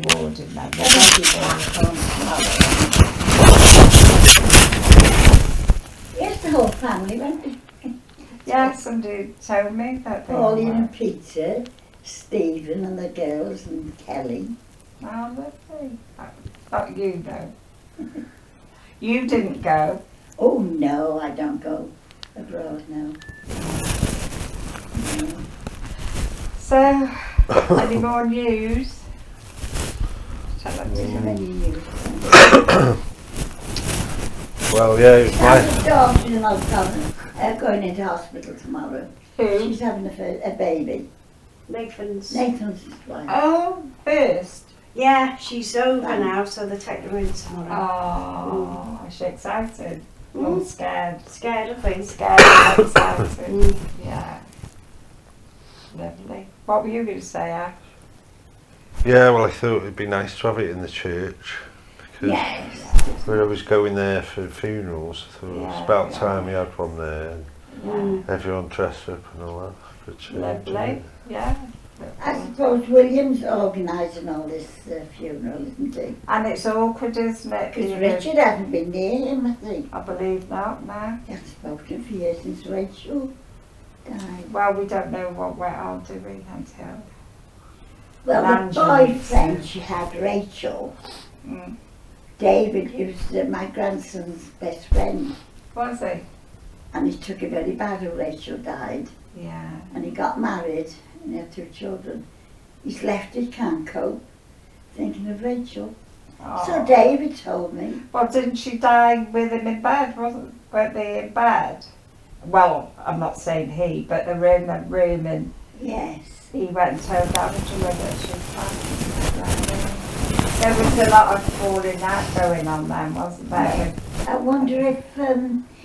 rewarding them. Yes, the whole family went. Yes, somebody told me that they Pauline were. and Peter, Stephen and the girls and Kelly. Oh, lovely. Not you though. You didn't go. Oh no, I don't go abroad now. No. So, any more news? Tell us. Any news? Well, yeah, it's my... Sandra's daughter's in Old going into hospital tomorrow. Who? She's having a baby. Nathan's. Nathan's wife. Oh, first. Yeah, she's over now, so they take her in tomorrow. Oh, is she excited? I'm scared. Scared, I think. Scared and excited. Yeah. Lovely. What were you going to say, Ash? Yeah, well, I thought it'd be nice to have it in the church. Because Yes. we're always going there for funerals. I thought it's about time we had one there. And everyone dressed up and all that for a church. Lovely. Yeah. I suppose William's organising all this funeral, isn't he? And it's awkward, isn't it? Because You know, Richard hasn't been near him, I think. I believe not, no. He hasn't spoken for years since Rachel died. Well, we don't know what went on, do we, until... Well, And the Angela. boyfriend she had, Rachel, Mm. David, he was my grandson's best friend. Was he? And he took it very bad when Rachel died. Yeah. And he got married and he had 2 children. He's left it, can't cope, thinking of Rachel. Oh. So David told me. Well, didn't she die with him in bed? Weren't they in bed? Well, I'm not saying he, but they were in the room and Yes. he went and told Angela that she died. There was a lot of falling out going on then, wasn't there? I wonder if,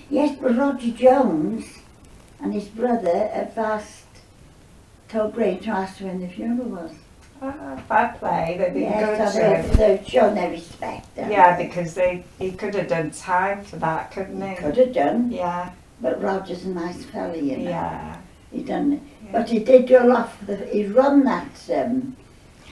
yes, but Roger Jones and his brother have told Graham to ask when the funeral was. Fair play, they've been Yes, so good to they've shown their respect. yeah, because he could have done time for that, couldn't he? Could have done, Yeah, but Roger's a nice fella, you know. yeah. He done, but he did do a lot for he run that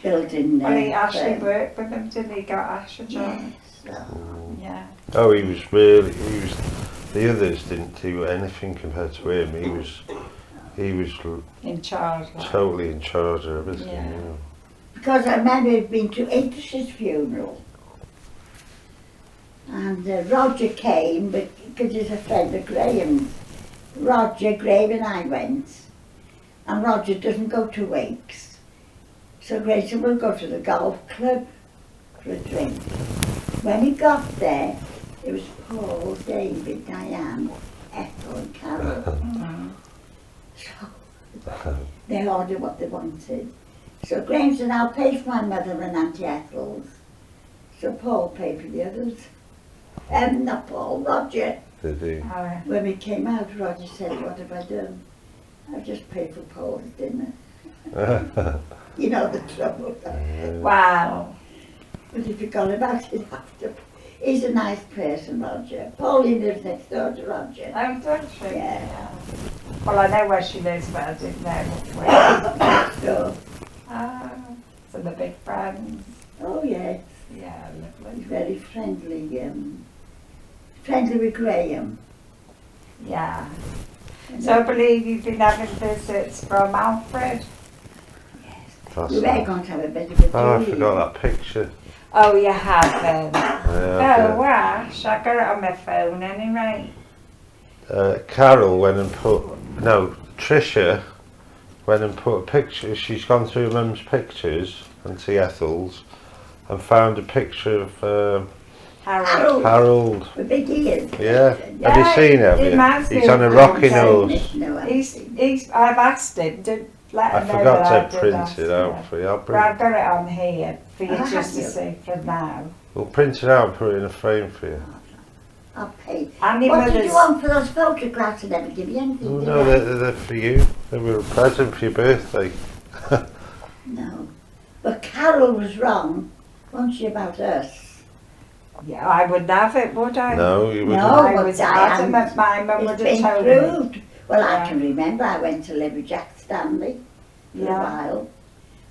building. Well, he actually worked with him, didn't he? Got Ash a job. Yes. So. Yeah. Oh, the others didn't do anything compared to him. He was In charge. Like. totally in charge of everything, Yeah. you know. Because I remember he'd been to Idris's funeral. And Roger came, but because he's a friend of Graham's. Roger, Graham and I went. And Roger doesn't go to wakes. So Graham said, we'll go to the golf club for a drink. When we got there, it was Paul, David, Diane, Ethel and Carol. Mm. So they ordered what they wanted. So Graham said, I'll pay for my mother and Auntie Ethel's. So Paul paid for the others. Not Paul, Roger. Did he? Oh, When we came out, Roger said, what have I done? I've just paid for Paul's dinner. You know the trouble. wow. But he forgot about it after. He's a nice person, Roger. Pauline lives next door to Roger. Oh, don't she? Yeah. Well, I know where she lives, but I didn't know where. Next door. Ah, so the big friends. Oh yes, Yeah, he's lovely. very friendly. Friendly with Graham. Yeah. So I believe you've been having visits from Alfred. That's We were it. going to have a bit of a Oh, I tea. forgot that picture. Oh, you have then. Yeah, Oh, Ash, I got it on my phone anyway. Carol went and Tricia went and put a picture. She's gone through Mum's pictures, Auntie Ethel's, and found a picture of Harold. Harold. With big ears. Yeah. Yeah, Have you seen him? it reminds me He's on a of rocking Harold. horse. No, I've asked him to let I him know forgot that I to did print ask it out him. for you. I'll But I've print, got it on here for you Oh, just to have see for now. we'll print it out and put it in a frame for you. I'll pay. And your What did mother's... you want for those photographs? I never give you anything, Oh, did no, I? they're for you. They were a present for your birthday. No. But Carol was wrong, wasn't she, about us? Yeah, I wouldn't have it, would I? No, you wouldn't. No. I but was Diane, adamant my mum It's would been have told me. proved. Well, Yeah. I can remember I went to live with Jack Stanley for a Yeah. while,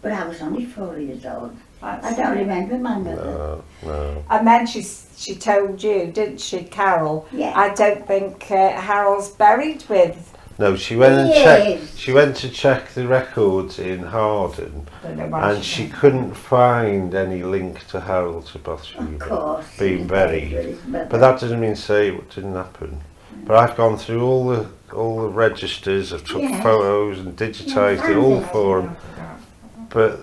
but I was only 4 years old. I don't remember my mother. No, no. And then she told you, didn't she, Carol? Yeah. I don't think Harold's buried with. No, she went and Yes. checked. She went to check the records in Harden, Don't know why and she couldn't find any link to Harold to Of Bathsheba course. being he was buried. with his mother. But that doesn't mean say it didn't happen. But I've gone through all the registers. I've took Yes. photos and digitised it all for them. But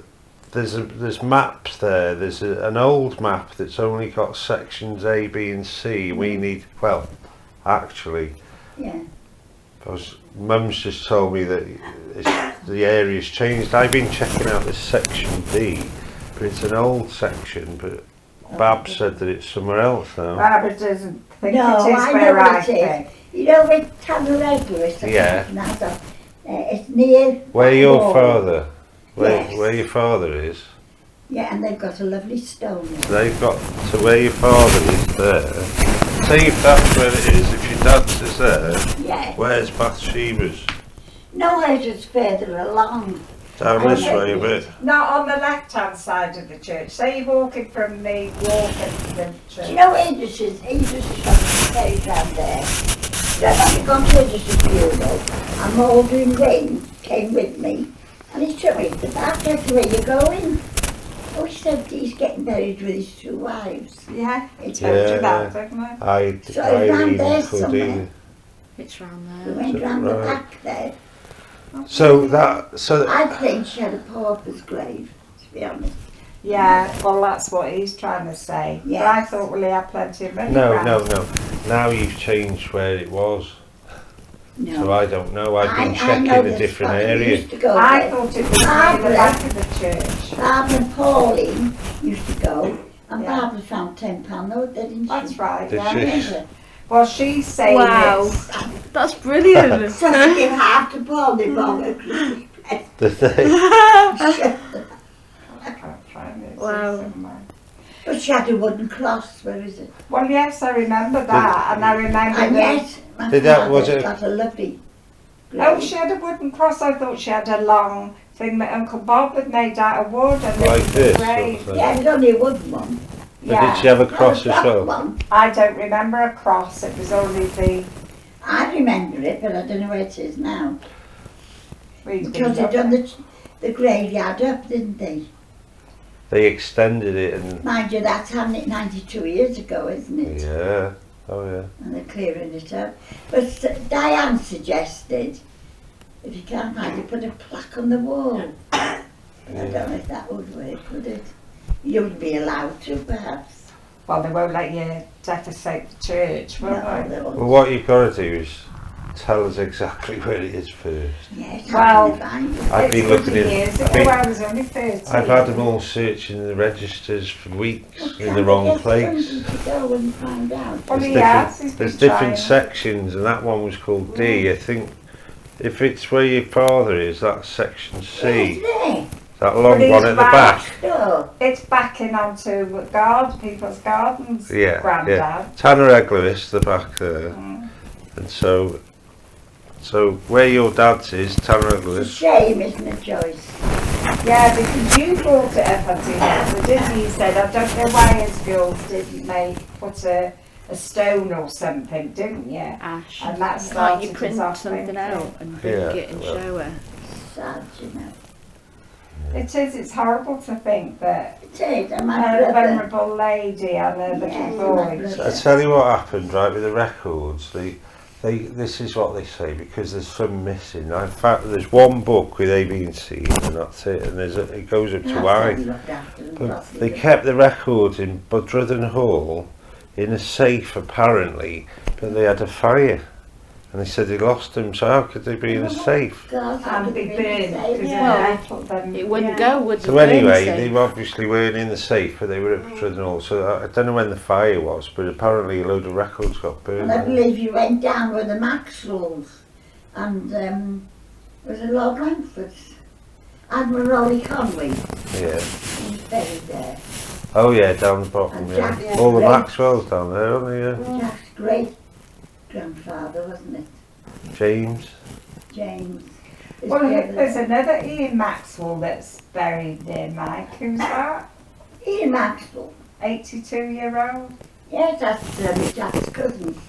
there's maps there. There's an old map that's only got sections A, B, and C. We need actually. Yeah. Because Mum's just told me that the area's changed. I've been checking out this section D, but it's an old section. But Bab said that it's somewhere else now. Barbara doesn't think No, it is I know where I what it think. is. You know where Tanner Eggless? Yeah. It's near. Where your Wall. father, Yes. where your father is, Yeah, and they've got a lovely stone there. they've got to where your father is there. Say if that's where it is. If your dad's is there, Yeah. where's Bathsheba's? No, it's just further along. Down this way a bit. Not on the left-hand side of the church. Say you're walking from the walk into the Do church. you know where Idris is? Idris is got a place round there. I've only gone to Idris' funeral, and Mouldering Wayne came with me, and he took me to the back. I said, where you going? Oh, he said he's getting married with his 2 wives. Yeah, he told you that, didn't he? So it's round there somewhere. Cordelia. It's round We there. went round the Right. back there. So that I think she had a pauper's grave, to be honest. Yeah, well that's what he's trying to say. But I Yes. thought, well, he had plenty of money. no. grand. Now you've changed where it was. No. So I don't know. I've been I checking know a this different spot. We area. used to go I there. thought it was near the Barbara. back of the church. Barbara and Pauline used to go, and Yeah. Barbara found £10 note there, didn't she? That's right, Did yeah. she? Remember? Well, she's saying Wow. it's... That's brilliant. So she gave half to Paul, they bought her Christmas present. The thing. I can't find it. Wow. Somewhere. But she had a wooden cross, where is it? Well, yes, I remember that, and I remember And that. yes, my Did that- was father's it- got a lovely Oh, grave. she had a wooden cross. I thought she had a long thing that Uncle Bob had made out of wood, and Like it was this, grave. sort of Yeah, it was only a wooden one. But did she have a cross Not as a black well? one. I don't remember a cross. It was only the. I remember it, but I don't know where it is now. We'd Because been they'd done looking. the graveyard up, didn't they? They extended it and Mind you, that's having it 92 years ago, isn't it? yeah. Oh yeah. And they're clearing it up. But Diane suggested, if you can't find it, put a plaque on the wall. But I don't know if that would work, would it? You wouldn't be allowed to, perhaps. Well, they won't let you defecate the church, will No, they? they won't. Well, what you've got to do is tell us exactly where it is first. Yes, Well, I'm gonna find it. I've been It's looking in. years I've ago. been- I was only 30. I've had them all searching the registers for weeks Well, in the can't wrong we get place. somebody to go and find out? Well, There's he different, has. He's been there's different trying. sections, and that one was called D. I think if it's where your father is, that's section C. Yes, That long But one he's at the right. back. there. So, It's backing onto people's gardens. Yeah, Grandad. yeah. Tanner Eggless, the back there, Mm. and so where your dad's is Tanner it's a Eggless. shame, isn't it, Joyce? Yeah, because you brought it up, Auntie Hilda, didn't you? You said, I don't know why his girls didn't put a stone or something, didn't you? Ash. And that Can't started you us print off something thinking. out and bring Yeah, it and well. show her? Sad, you know. It is, it's horrible to think that It is, and my a brother. vulnerable lady and a little Yes, boy. my brother. I tell you what happened, right, with the records. This is what they say because there's some missing. In fact, there's one book with A, B, and C, and that's it. And it goes up to That's Y. what we looked after them But properly. they kept the records in Budruthen Hall in a safe apparently, but they had a fire. And they said they lost them, so how could they be in a safe? God, that And would be have burned, been because safe. Yeah. put them. It wouldn't Yeah. go, would So anyway, they obviously weren't in the safe, but they were at Budruthen Hall. So I don't know when the fire was, but apparently a load of records got burned. And I believe you went down with the Maxwells and was it Lord Langford's? Admiral Rolly Conway Yeah. was buried there. Oh yeah, down the bottom, And yeah. Jack- All the Jack- Maxwells down there, aren't they? Yeah. Jack's great grandfather, wasn't it? James. James. His Well, brother. there's another Ian Maxwell that's buried near Mike. Who's that? Ian Maxwell. 82-year-old. Yes, that's Jack's cousin.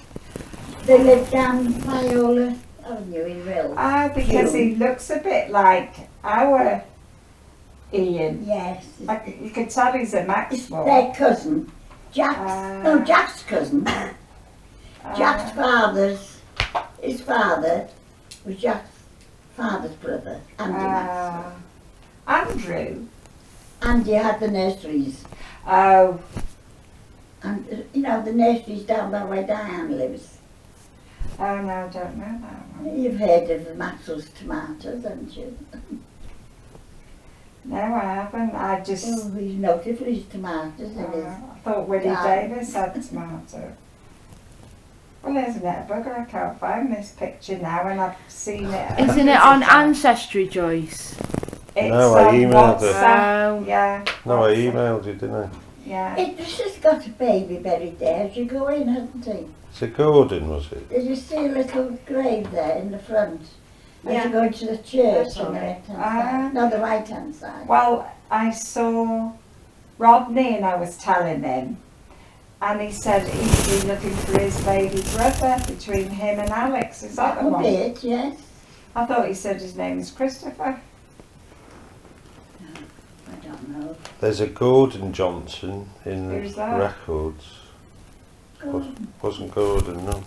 They live down Viola Avenue in Rill. Ah, because he looks a bit like our Ian. Yes. Like, you could tell he's a It's Maxwell. their cousin. Jack's cousin. Jack's his father was Jack's father's brother, Andy Maxwell. Andrew. Andy had the nurseries. Oh, And, the nurseries down by where Diane lives. oh no, I don't know that one. You've heard of the Maxwell's tomatoes, haven't you? No, I haven't. I just. Oh, he's noted for his tomatoes and his... I thought Willie garden. Davis had tomato. Well, isn't it a bugger? I can't find this picture now, and I've seen it. Isn't it on Ancestry, Joyce? It's No, I on emailed it. WhatsApp. Oh. Yeah. No, I WhatsApp. emailed you, didn't I? Yeah. It's just got a baby buried there as you go in, hasn't he? Is it Gordon, was it? Did you see a little grave there in the front? As Yeah. you go into the church That's on the right. left-hand side. No, the right-hand side. Well, I saw Rodney, and I was telling him, and he said he'd been looking for his baby brother between him and Alex. Is that That the would be one? it, yes. I thought he said his name is Christopher. I don't know. There's a Gordon Johnson in the Who's that? records. Oh, Wasn't Gordon, no.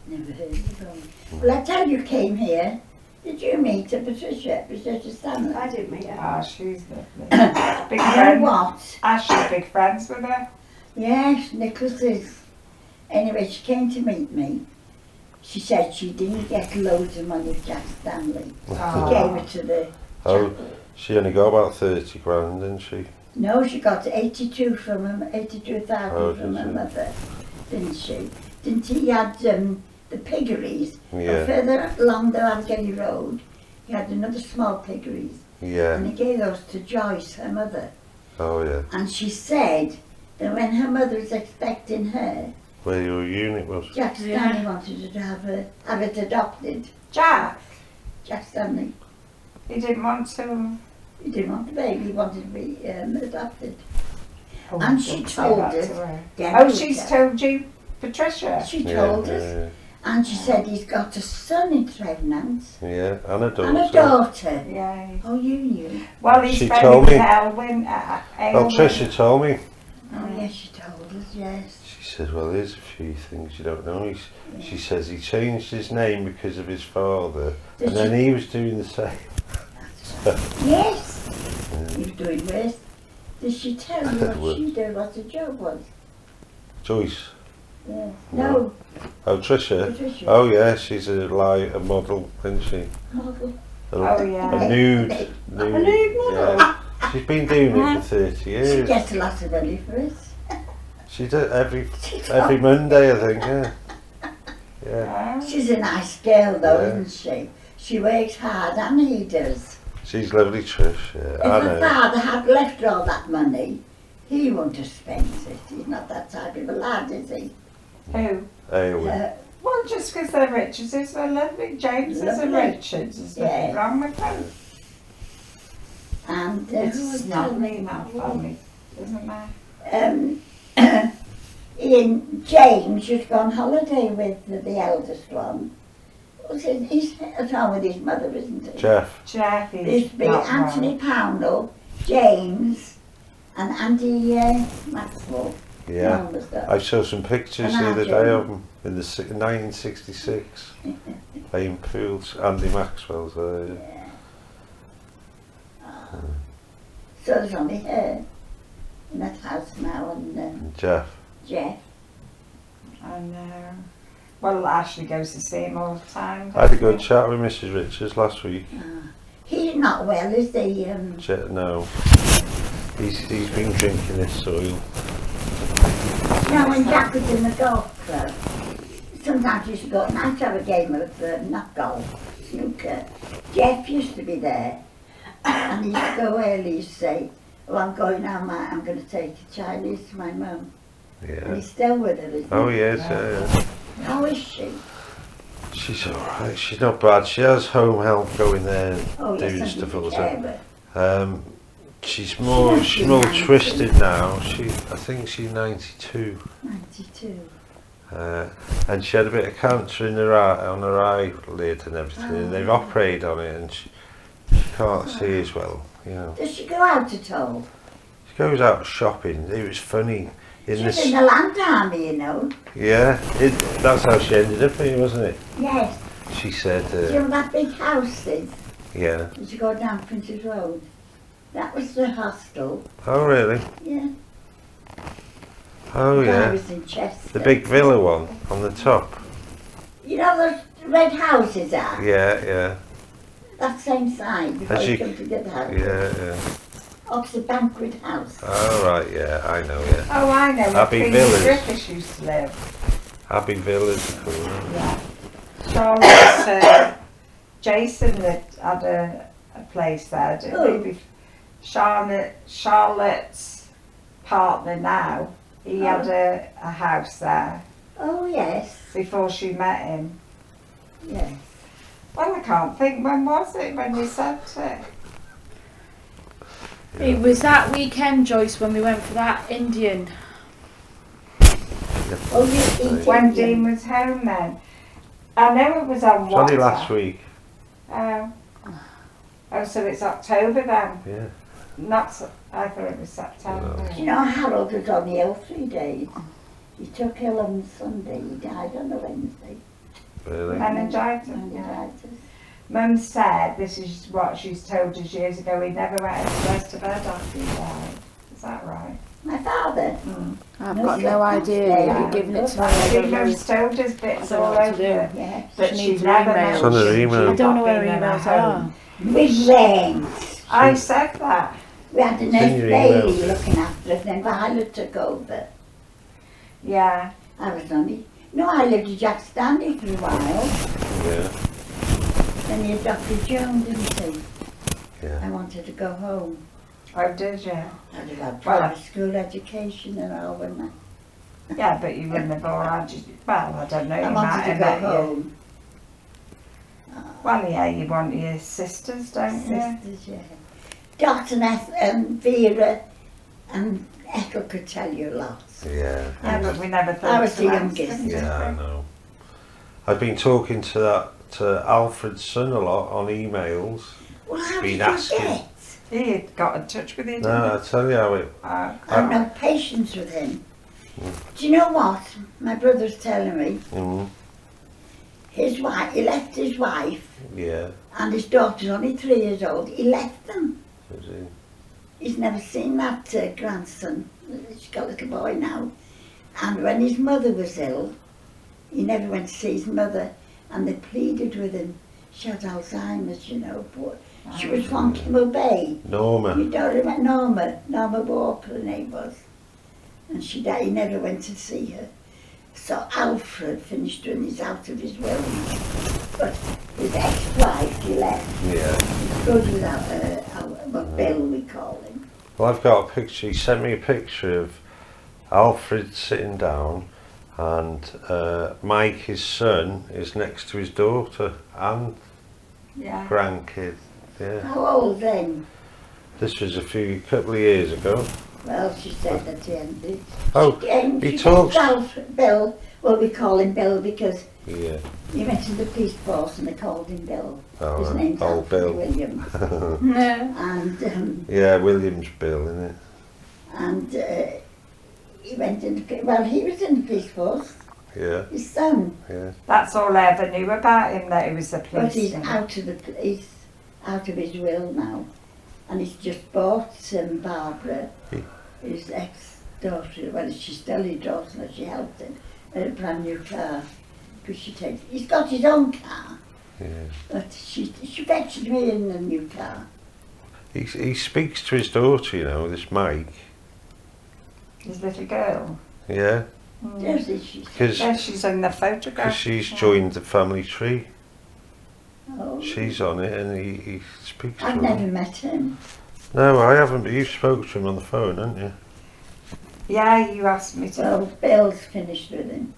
never heard of him. Well, I tell you came here. Did you meet Patricia Stanley? I didn't meet her. Ah, she's lovely. Big You know friend. what? Ashley's big friends with her. Yes, Nicholas is. Anyway, she came to meet me. She said she didn't get loads of money from Jack Stanley. He Ah. gave it to the Oh, chapel. she only got about 30 grand, didn't she? No, she got 82,000 Oh, from did her she? mother, didn't she? Didn't he had the piggeries? Yeah. Further along the Allegheny Road, he had another small piggeries, Yeah. and he gave those to Joyce, her mother. Oh, yeah. And she said that when her mother was expecting her, Where your unit was. Jack Stanley wanted her to have it adopted. Jack, Jack Stanley, he didn't want to. he didn't want the baby, he wanted to be adopted. Oh, And she don't say told that us- to her. Then Oh, we she's said- told you, Patricia. She Yeah, told us, and she said he's got a son in Pregnant yeah, and a daughter. and a daughter. Yeah. Oh, you knew? Well, he's She friendly told with me. Elwyn. Well, Tricia told me. Oh, yes, she told us, yes. She said, well, there's a few things you don't know. She says he changed his name because of his father, Did and then he was doing the same. Yes, he was doing worse. Did she tell you Well. what she did, what the job was? Joyce. Yeah. No. No, Oh, Tricia. Patricia. Oh, yeah, she's a model, isn't she? Model. Oh, yeah. A nude. A nude model. Yeah. She's been doing it for 30 She years. gets a lot of money for it. She does every Monday, I think, yeah. Yeah. She's a nice girl though, Yeah. isn't she? She works hard and he does. She's lovely, Trish, yeah. If I her know. father had left all that money, he wouldn't have spent it. He's not that type of a lad, is he? Who? Aylwin. Well, just because they're Richards, they're lovely. James is a Lovely. Richards. There's nothing Yeah. wrong with them. And It's not me, that family, isn't there? Ian James just gone holiday with the eldest one. He's at home with his mother, isn't he? Jeff. Jeff There's is been not Anthony wrong. Pownell, James, and Andy Maxwell. Yeah. Mum was there. I saw some pictures the other day of him in 1966. Playing pools. Andy Maxwell's there. Yeah. So there's only her in that house now and And Jeff. Jeff. And well, Ashley goes to see him all the time. I had a good chat with Mrs. Richards last week. He's not well, is he? No. He's been drinking this soil. Now when Jack was in the golf club, sometimes he used to go at night to have a game of not golf, snooker. Jeff used to be there, and he used to go early. He used to say, "Well, I'm going now. I'm going to take a Chinese to my mum." And Yeah. he's still with her, isn't Oh he? yes, yeah. How is she? She's alright. She's not bad. She has home help going there and Oh, yes, doing I stuff do all the care, time. but She's more twisted now. I think she's 92. 92. And she had a bit of cancer in her eye, on her eyelid and everything, and they've operated on it, and she can't see as well, you know. Does she go out at all? She goes out shopping. It was funny. She's in the land army, you know. Yeah, that's how she ended up here, wasn't it? Yes. She said. Do you know that big house is? Yeah. As you go down Prince's Road. That was the hostel. Oh really? Yeah. Oh I yeah. was in Chester. The big villa one on the top. You know those red houses are? Yeah, yeah. That same side before you come to the house. Yeah, yeah. Opposite Banquet House. Oh right, yeah, I know, yeah. Oh, I know. Abbey Queen Villas. British used to live. Abbey Villas. Cool. Yeah. Charlotte's, Jason had a place there, didn't he? Charlotte's partner now, he had a house there Oh yes. before she met him. Yes. Well, I can't think, when was it when you said it? It was that weekend, Joyce, when we went for that Indian. Oh, you eat When Indian. Dean was home then. I know it was on It's only WhatsApp. last week. Oh. Oh, so it's October then? Yeah. I thought it was September. Do you know Harold was only ill 3 days? He took ill on Sunday, he died on the Wednesday. Really? Meningitis. Yeah. Meningitis. Mum said, this is what she's told us years ago, he never went upstairs to bed after he died. Is that right? My father. I've No, got she no can't idea. stay. You're giving it to me. I I think don't know. Mum's told us bits I don't all know what over to do. it. Yes. But She she needs never an email. It's on her mentioned email. I don't know where she'd her been in a emails home. are. With rains. I said that. We had a in nurse your baby emails. looking after us, then Violet took over. Yeah. I was only, no, I lived with Jack Stanley for a while. Yeah. Then he adopted Joan, didn't he? Yeah. I wanted to go home. Oh, did you? I'd have had Well, private school education and all, wouldn't Yeah, but you wouldn't have all had, well, I don't know, I? you I might wanted to have go met your, home. well, yeah, you want your sisters, don't you? Sisters, yeah. Dot and Vera and Ethel could tell you lots. Yeah. Yeah, but we never thought I was to the ask youngest. them, did Yeah, I we? know. I've been talking to Alfred's son a lot on emails. Well, how Been did you asking. get? He had got in touch with you, didn't No, I tell you how it. I've no patience with him. Do you know what? My brother's telling me his wife, he left his wife Yeah. and his daughter's only 3 years old. He left them. Is he? He's never seen that grandson. He's got a little boy now. And when his mother was ill, he never went to see his mother. And they pleaded with him. She had Alzheimer's, you know. But she was from Kimmel Bay. Norma. You don't remember Norma Walker, her name was. And she died, he never went to see her. So Alfred finished when he's out of his will. But his ex-wife, he left. Yeah. He's good without Bill, we call him. Well, I've got a picture. He sent me a picture of Alfred sitting down, and Mike, his son, is next to his daughter and Yeah. grandkid. Yeah. How old then? This was couple of years ago. Well, she said at the end. Oh, he talks. Bill, well, we call him Bill because Yeah. he went to the police force and they called him Bill. Oh, His name's old Alfred Bill. Williams. No. And Yeah, Williams Bill, isn't it? and he went in. Well, he was in the police force. Yeah. His son, Yeah. That's all I ever knew about him, that he was a but he's policeman. he's out of his will now, and he's just bought Barbara, his ex-daughter. Well, she's still his daughter, and she helped him a brand new car. Because he's got his own car, Yeah. but she fetched me in the new car. He speaks to his daughter, you know, this Mike. His little girl. Yeah. Does he? She said, Because Yeah, she's in the photograph. she's joined the family tree. oh, She's on it, and he speaks to I've her. never met him. No, I haven't, but you spoke to him on the phone, haven't you? Yeah, you asked me to. Well, Bill's finished with him.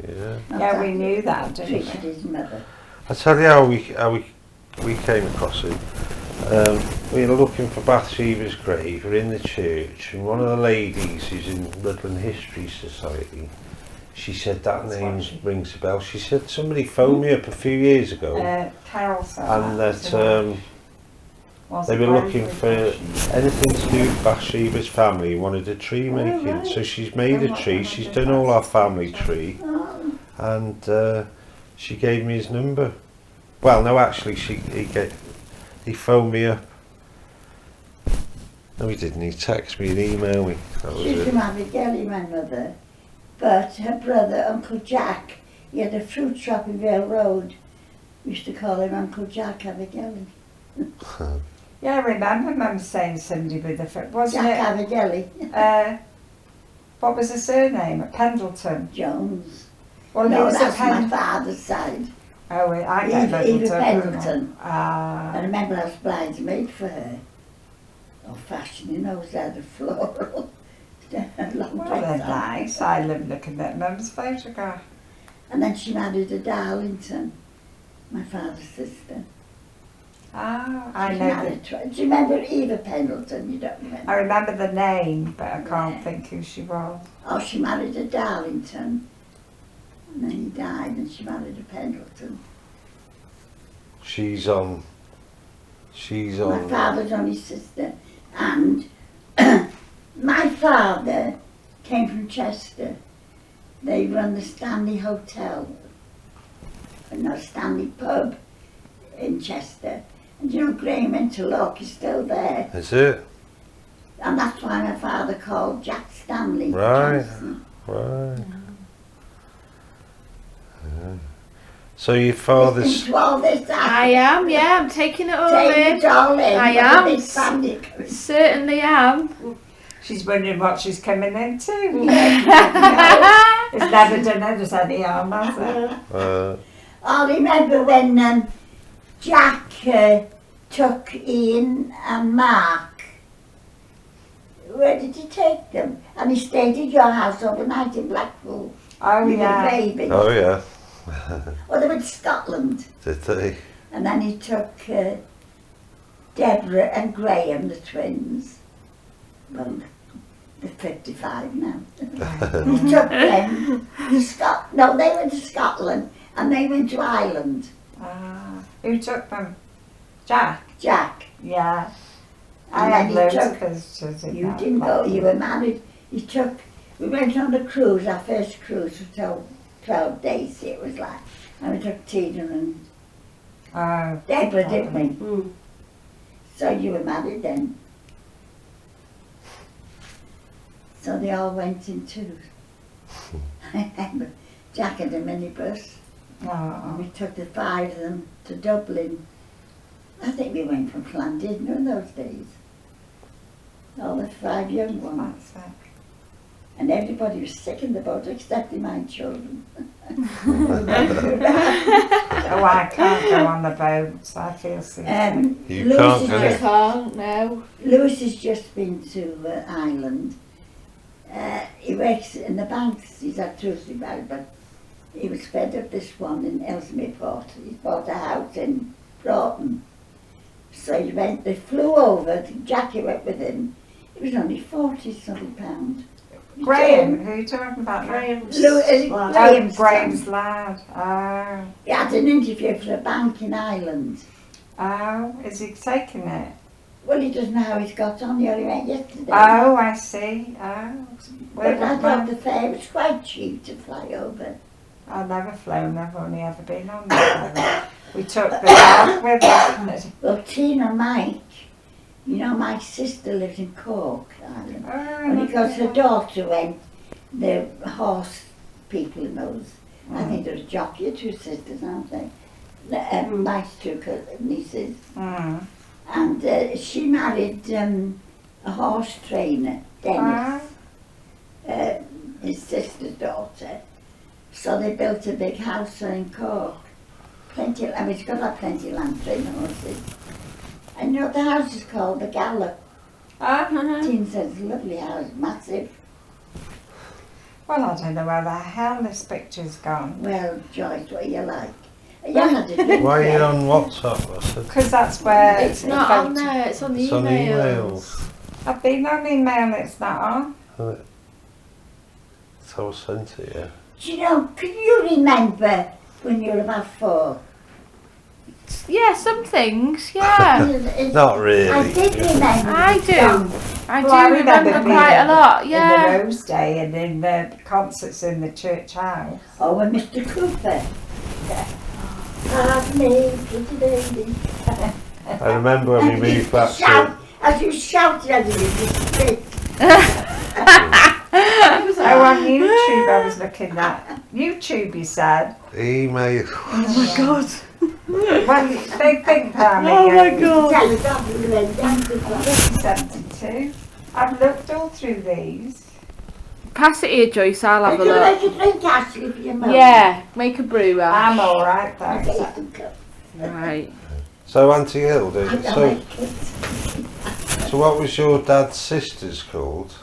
Yeah. Not Yeah, that we knew that, didn't treated we? his mother. I tell you how we came across him. we were looking for Bathsheba's grave. We're in the church, and one of the ladies who's in Rutland History Society, she said that name rings a bell. She said somebody phoned me up a few years ago, Carol said and that Was they it were going looking for for anything to do with Bathsheba's family. Wanted a tree making, right. so she's made a And what tree. they She's wanted done all our Bathsheba's family picture. tree, Oh, and she gave me his number. Well, no, actually, he phoned me up. No, he didn't. He texted me and emailed me. That was she's it. from Abigail, my mother. But her brother, Uncle Jack, he had a fruit shop in Vale Road. We used to call him Uncle Jack Abigail. Yeah, I remember Mum saying somebody with a wasn't Jack it? Abigail. What was the surname? Pendleton. Jones. Well, No, he was at that's my Pendleton. father's side. Oh, I Eva- get Eva Pendleton. Pendleton. Ah. I remember I was bridesmaid for her. Old fashioned, you know, was there the floral. Long Well, dress they're on. nice. I love looking at Mum's photograph. And then she married a Darlington, my father's sister. Ah, I She know. married do you remember Eva Pendleton? You don't remember? I remember the name, but I can't Yeah. think who she was. Oh, she married a Darlington. And then he died and she married a Pendleton. She's on. My father's only sister. And my father came from Chester. They run the Stanley Hotel, no, Stanley Pub in Chester. And you know, Graham Interlock is still there. Is it? And that's why my father called Jack Stanley. Right. Johnson. Right. Yeah. So your father's. Listen to all this. I am, yeah, I'm taking it all Take in. it all in. I Look am. at this family coming. Certainly am. She's wondering what she's coming into. Yeah. It's never done us any harm, has it? I remember when Jack took Ian and Mark. Where did he take them? And he stayed at your house overnight in Blackpool. Oh, You were a yeah. baby. Oh yeah. Well, they went to Scotland. Did they? And then he took Deborah and Graham, the twins. Well, they're 55 now. He took them to no, they went to Scotland and they went to Ireland. Ah, who took them? Jack? Jack, Yeah. And I then had he loads took- of visitors in you that didn't go, lot. you were married. We went on a cruise, our first cruise for 12 days it was like. And we took Tina and Oh, Deborah, didn't we? Mm. So you were married then. So they all went in too. I remember Jack had a minibus and oh. we took the 5 of them to Dublin. I think we went from Llandudno in those days. All the 5 young ones. That's it. And everybody was sick in the boat except my children. Oh, I can't go on the boats. I feel sick. You Lewis can't, has can I you? can't, no. Lewis has just been to Ireland. He works in the banks. He's at Tuesday Bank, but he was fed up this one in Ellesmere Port. He bought a house in Broughton. So they flew over. Jackie went with him. It was only £40-something pounds. Graham, who are you talking about? Graham's Lewis, lad. Graham's Graham's son. lad. Oh. He had an interview for a bank in Ireland. Oh, is he taking it? Well, he doesn't know how he's got on. He only went yesterday. Oh, I see. Oh. But I Well, thought the fare was quite cheap to fly over. I've never flown. I've only ever been on the We took the dog with us. Well, Tina and Mike, you know, my sister lives in Cork, Ireland. Oh, And because her daughter went, the horse people knows. I think there's a jockey, 2 sisters, aren't they? Mike's 2 nieces. Mm. And she married a horse trainer, Dennis, his sister's daughter. So they built a big house in Cork. Plenty, I mean, it's got plenty of land for horses. And you know, the house is called the Gallop. Teen says it's a lovely house, massive. Well, I don't know where the hell this picture's gone. Well, Joyce, what are you like? Are yeah, I did. Why are you on WhatsApp? I said, Because that's where It's not on there, it's on the it's on emails. emails. I've been on email, it's not on. So I sent it, yeah. Do you know, can you remember when you were about 4? Yeah, some things, yeah. Not really. I did remember. I the do. song. I do Well, I remember remember quite a being lot, In yeah. the Rose Day and in the concerts in the church house. Oh, and Mr. Cooper. Have me, pretty lady. I remember when we moved back to... Shout, as you shouted at you, just spit. Oh, on YouTube I was looking at. YouTube, you said. Email. Oh my god. Well, they think that Oh my god. Tell us off with the red dance. 72. I've looked all through these. Pass it here, Joyce, I'll have a Would you like look. a drink, Ashley, for your mum? Yeah, make a brew, I'm Ash. alright, I'll thanks. get you some cups. Right. So Auntie Hilda, I don't so, like kids. so what was your dad's sisters called?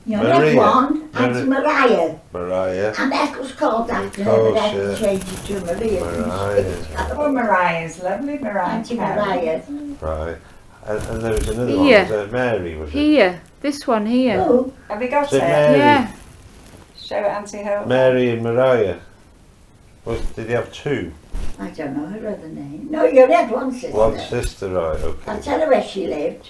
You Maria. only one, Auntie Mariah. Mariah. And that was called after her, Oh, but I had to shit. change it to Maria. Mariah. Oh, Mariah's lovely, Mariah. Auntie Carey. Mariah. Right. And there was another Here. one, was it Mary, was it? Here, this one here. Oh, Have you got Is it it? Mary? Yeah. Show it, Auntie Hilda. Mary and Mariah. Did they have two? I don't know her other name. No, you had one sister. One sister, right, I'll okay. tell her where she lived.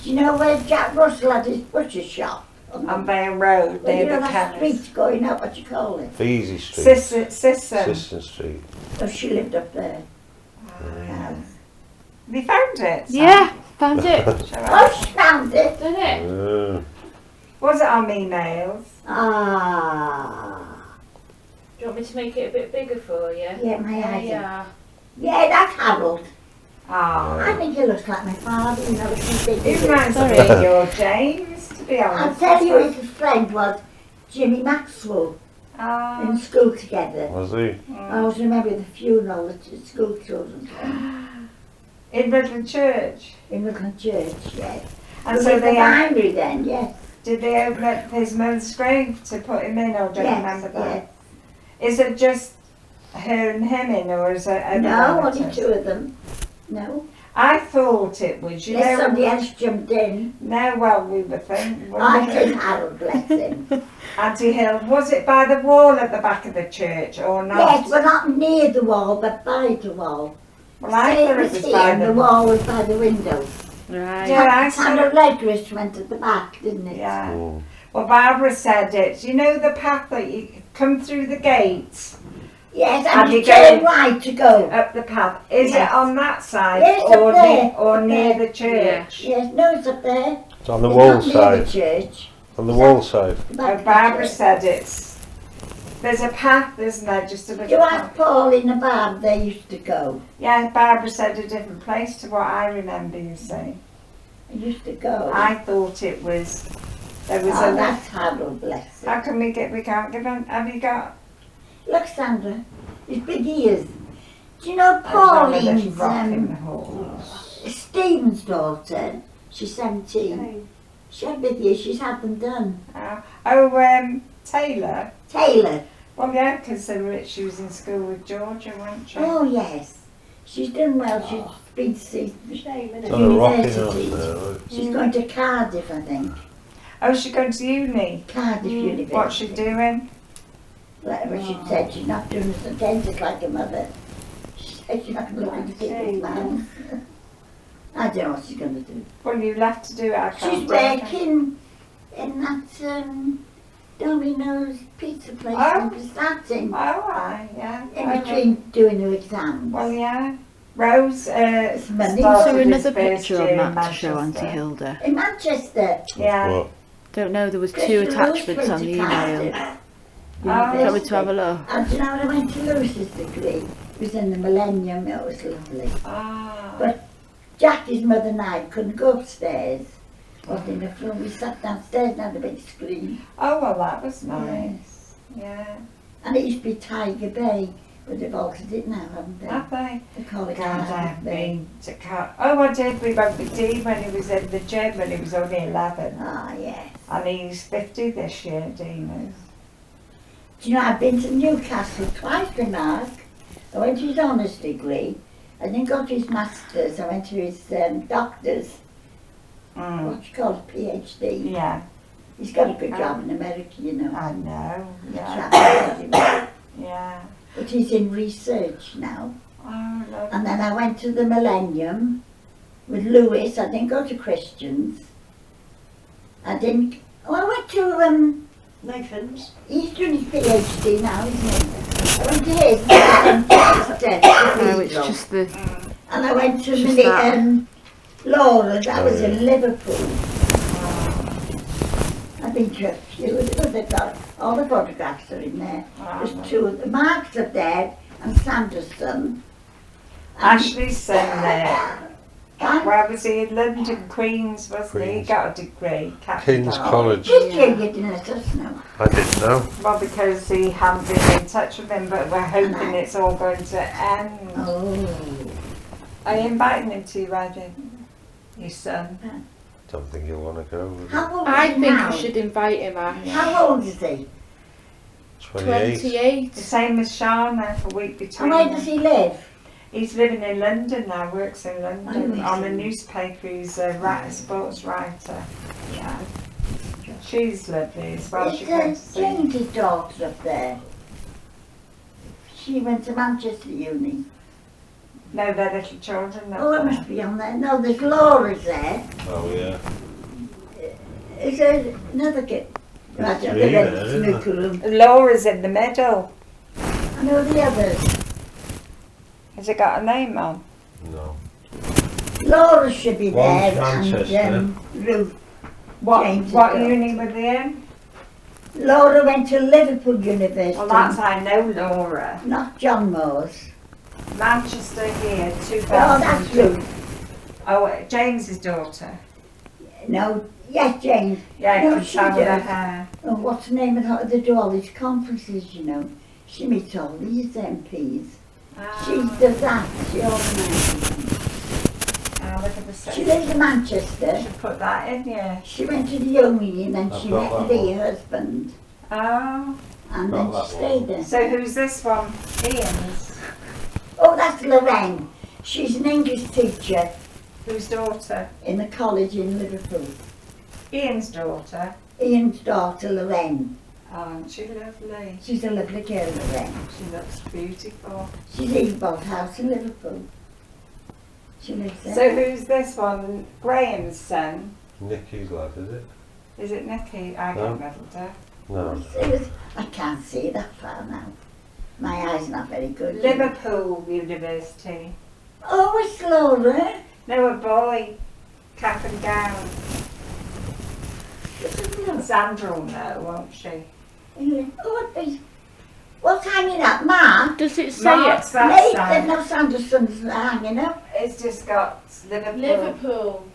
Do you know where Jack Russell had his butcher shop? On Vale Road, Well, you near know the that chemist. street going up, what do you call it? Veasy Street. Sisson. Sisson Street. Oh, she lived up there. Have you found it? Sam? Yeah, found it. Show it. Oh, she found it. Did it? Was it on emails? Ah. Do you want me to make it a bit bigger for you? Yeah, my eyes. Yeah. Yeah, that's Harold. Ah. I think he looks like my father, you know, he's big. It reminds me Sorry. of your James, to be I'll honest. tell you, his friend was Jimmy Maxwell Ah. in school together. Was he? I always remember the funeral that the school children came In Midland Church. in Midland Church, yes. And Was so it the they binary then, yes. did they open up his mother's grave to put him in, or don't you Yes, remember that? yes. Is it just her and him in, or is it other No, only relatives? 2 of them. No. I thought it was, you Unless know. somebody else jumped in. No, well, we were thinking. I did Harold, bless him. Auntie Hill, was it by the wall at the back of the church or not? Yes, but not near the wall, but by the wall. Well, I See, thought it was here, by and the the wall was by the window. Right. Yeah, I Sandra saw. Legris went at the back, didn't it? Yeah. Mm. Well, Barbara said it. You know the path that you come through the gates, Yes, And and you you turn go- right to go. up the path. Is Yes. it on that side Yes, up or there, near, or up near there. the church? Yes, no, it's up there. It's on the It's wall not near side. the church. On the wall side. The back Oh, of the Barbara church. said it's. There's a path, isn't there? Just a You little ask path. Paul in the bar, they used to go. Yeah, Barbara said a different place to what I remember you saying. They used to go. I thought it was. There was Oh, a. that's Harold, bless him. How can we get? We can't give him. Have you got? Look, Sandra, his big ears. Do you know There's a little Pauline's, rock in the hall. Stephen's daughter? She's 17. She had big ears, she's had them done. Taylor. Taylor. Well, yeah, because she was in school with Georgia, wasn't she? Oh, yes. She's done well. She's been to see. Shame, It's innit? on a rocking University. up there. Look. She's going to Cardiff, I think. Oh, she's going to uni. Cardiff University. What's she doing? Whatever she said, she's not doing as a dentist like her mother. She said she's not looking to people's mouths. I don't know what she's going to do. Well, you left to do it. I can't She's do it. working in that Domino's pizza place Oh. in starting Oh, aye, yeah. in between doing her exams. Well, yeah. Rose money. started So his another first picture year on in that to show Manchester. Auntie Hilda. In Manchester. Yeah. What? Don't know, there was Chris two Lewis attachments went on to the email. Cardiff Oh. Shall we University. to have a look? And do you know when I went to Lewis's degree? It was in the Millennium, it was lovely. Ah. But Jackie's mother and I couldn't go upstairs. Wasn't enough room. We sat downstairs and had a big screen. Oh, well, that was nice. Yeah. And it used to be Tiger Bay, but they've altered it now, haven't they? Have they? They call it God, Tiger I've Bay. been to Oh, I did. We went with Dean when he was in the gym when he was only 11. Ah, yes. And he's 50 this year, Dean is. Do you know, I've been to Newcastle twice with Mark. I went to his honours degree. I then got his masters. I went to his doctor's, what you call it, PhD. Yeah, He's got a good job in America, you know. I know. Yeah, Chap, yeah. but he's in research now. Oh, lovely. And then I went to the Millennium with Lewis. I didn't go to Christians. I went to, Nathan's. he's doing his PhD now, isn't he? I went to his instead. No, it's just the. And I went to Just that. Laura, that Oh, was yeah. in Liverpool. I've been to a few, they've got all the photographs are in there. There's two of the Mark's are dead and Sandra's son. Ashley's son there. And Where was he? In London, Queen's, wasn't he? He Queen's. got a degree. Captain King's Ball. College. Did you didn't let us know? I didn't know. Well, because he hadn't been in touch with him, but we're hoping it's all going to end. Oh. Are you inviting him to your wedding? Your son? Don't think you'll want to go. Would you? How old is I he think now? you should invite him, Ash. How old is he? 28. 28. The same as Shana, a week between And where them. does he live? He's living in London now, works in Oh, London is on a he? newspaper. He's a sports writer. Yeah. She's lovely as well. She goes to see. James's daughter up there. She went to Manchester Uni. No, they're little children. Oh, it must be on there. No, there's Laura's there. Oh, yeah. Is there another kid? Right, There's the three red there, isn't there? snooker room. Laura's in the middle. I know the others. Has it got a name on? No. Laura should be One's there Manchester. and Ruth. What James's what daughter. uni were they in? Laura went to Liverpool University. Well, that's I know Laura. Not John Moore's. Manchester here, Oh, 2002. that's Ruth. Oh, James's daughter. No, yes, James. Yeah, No, can she tell her does. hair. Oh, what's the name of her? They do all these conferences, you know. She meets all these MPs. She does that. She organises. Look at the She set. lives in Manchester. Should put that in, yeah. She went to the uni and then I've she got met that Lee, one. her husband, Oh, and Got then that she stayed one. there. so who's this one? Ian's. Oh, that's Lorraine. She's an English teacher Whose daughter? in the college in Liverpool. Ian's daughter. Ian's daughter, Lorraine. Oh, isn't she lovely? She's a lovely girl, Lorraine. She looks beautiful. She's even bought a house in Liverpool. She lives there. So who's this one? Graham's son. Nicky's lad, is it? Is it Nicky? I No. got meddled her. No. I can't see that far now. My eyes not very good. you know. Liverpool University. Oh, it's Laura. No, a boy. Cap and gown. Sandra will know, won't she? Oh, what's hanging up, Ma? Does it say Mark's it? that There's side. no Sanderson's hanging up. It's just got Liverpool. Liverpool.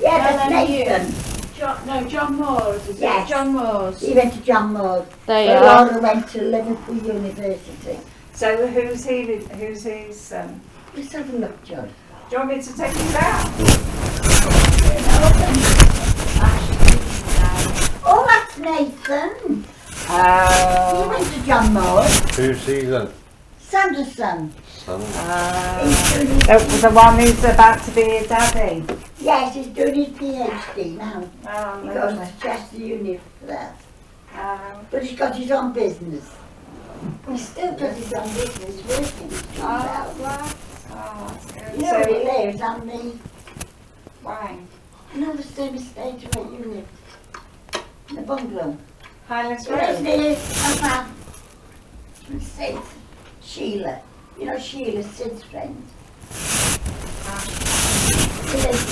Yeah, that's LMU. Nathan. John Moore's, is Yes. it? John Moore's. He went to John Moore. There you But are. Laura went to Liverpool University. So who's he? Who's his son? Let's have a look, John. Do you want me to take him down? Oh, that's Nathan. He Oh. went to John Moore. Who's he then? Sanderson. Son. He's doing his, The one who's about to be a daddy. yes, he's doing his PhD now. Oh, He goes lovely. to Chester Uni for that. Oh. But he's got his own business. He still does his own business, working. He's doing well. Right. Oh, that's good. You know where he So, lives on the, why? you know the same estate where you live? The bungalow. Highlands So that's Road. near, Sid, Sheila. You know Sheila, Sid's friend. He lives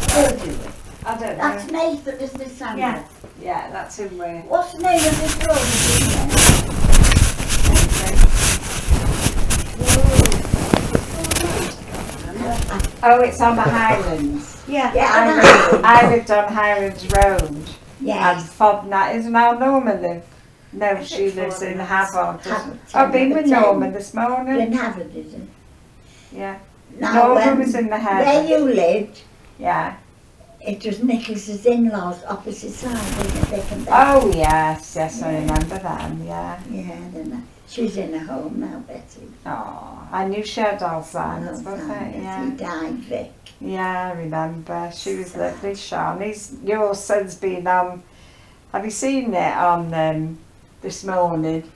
there. Do it. I don't That's know. Nathan, isn't it, Sandra? Yeah. Yeah, that's who we're. What's the name of this road? Oh, it's on the Highlands. Yeah, I lived on Highlands Road. And Yes. Fobnat, isn't our Norma live? No, she lives in Havant. Havant, I've been with Havant. Norma this morning. Glen Havard, is it? Yeah. Now, Norma was in the where head. you lived, Yeah. it was Nicholas's in-laws opposite side, wasn't it? They come down. Oh yes, yes, I remember them. Yeah. Yeah, then she's in a home now, Betty. Oh, I knew she had Alzheimer's, wasn't it? He Yeah. died, Vic. Yeah, I remember. She was lovely, Sean. Your son's been on. Have you seen it on this morning?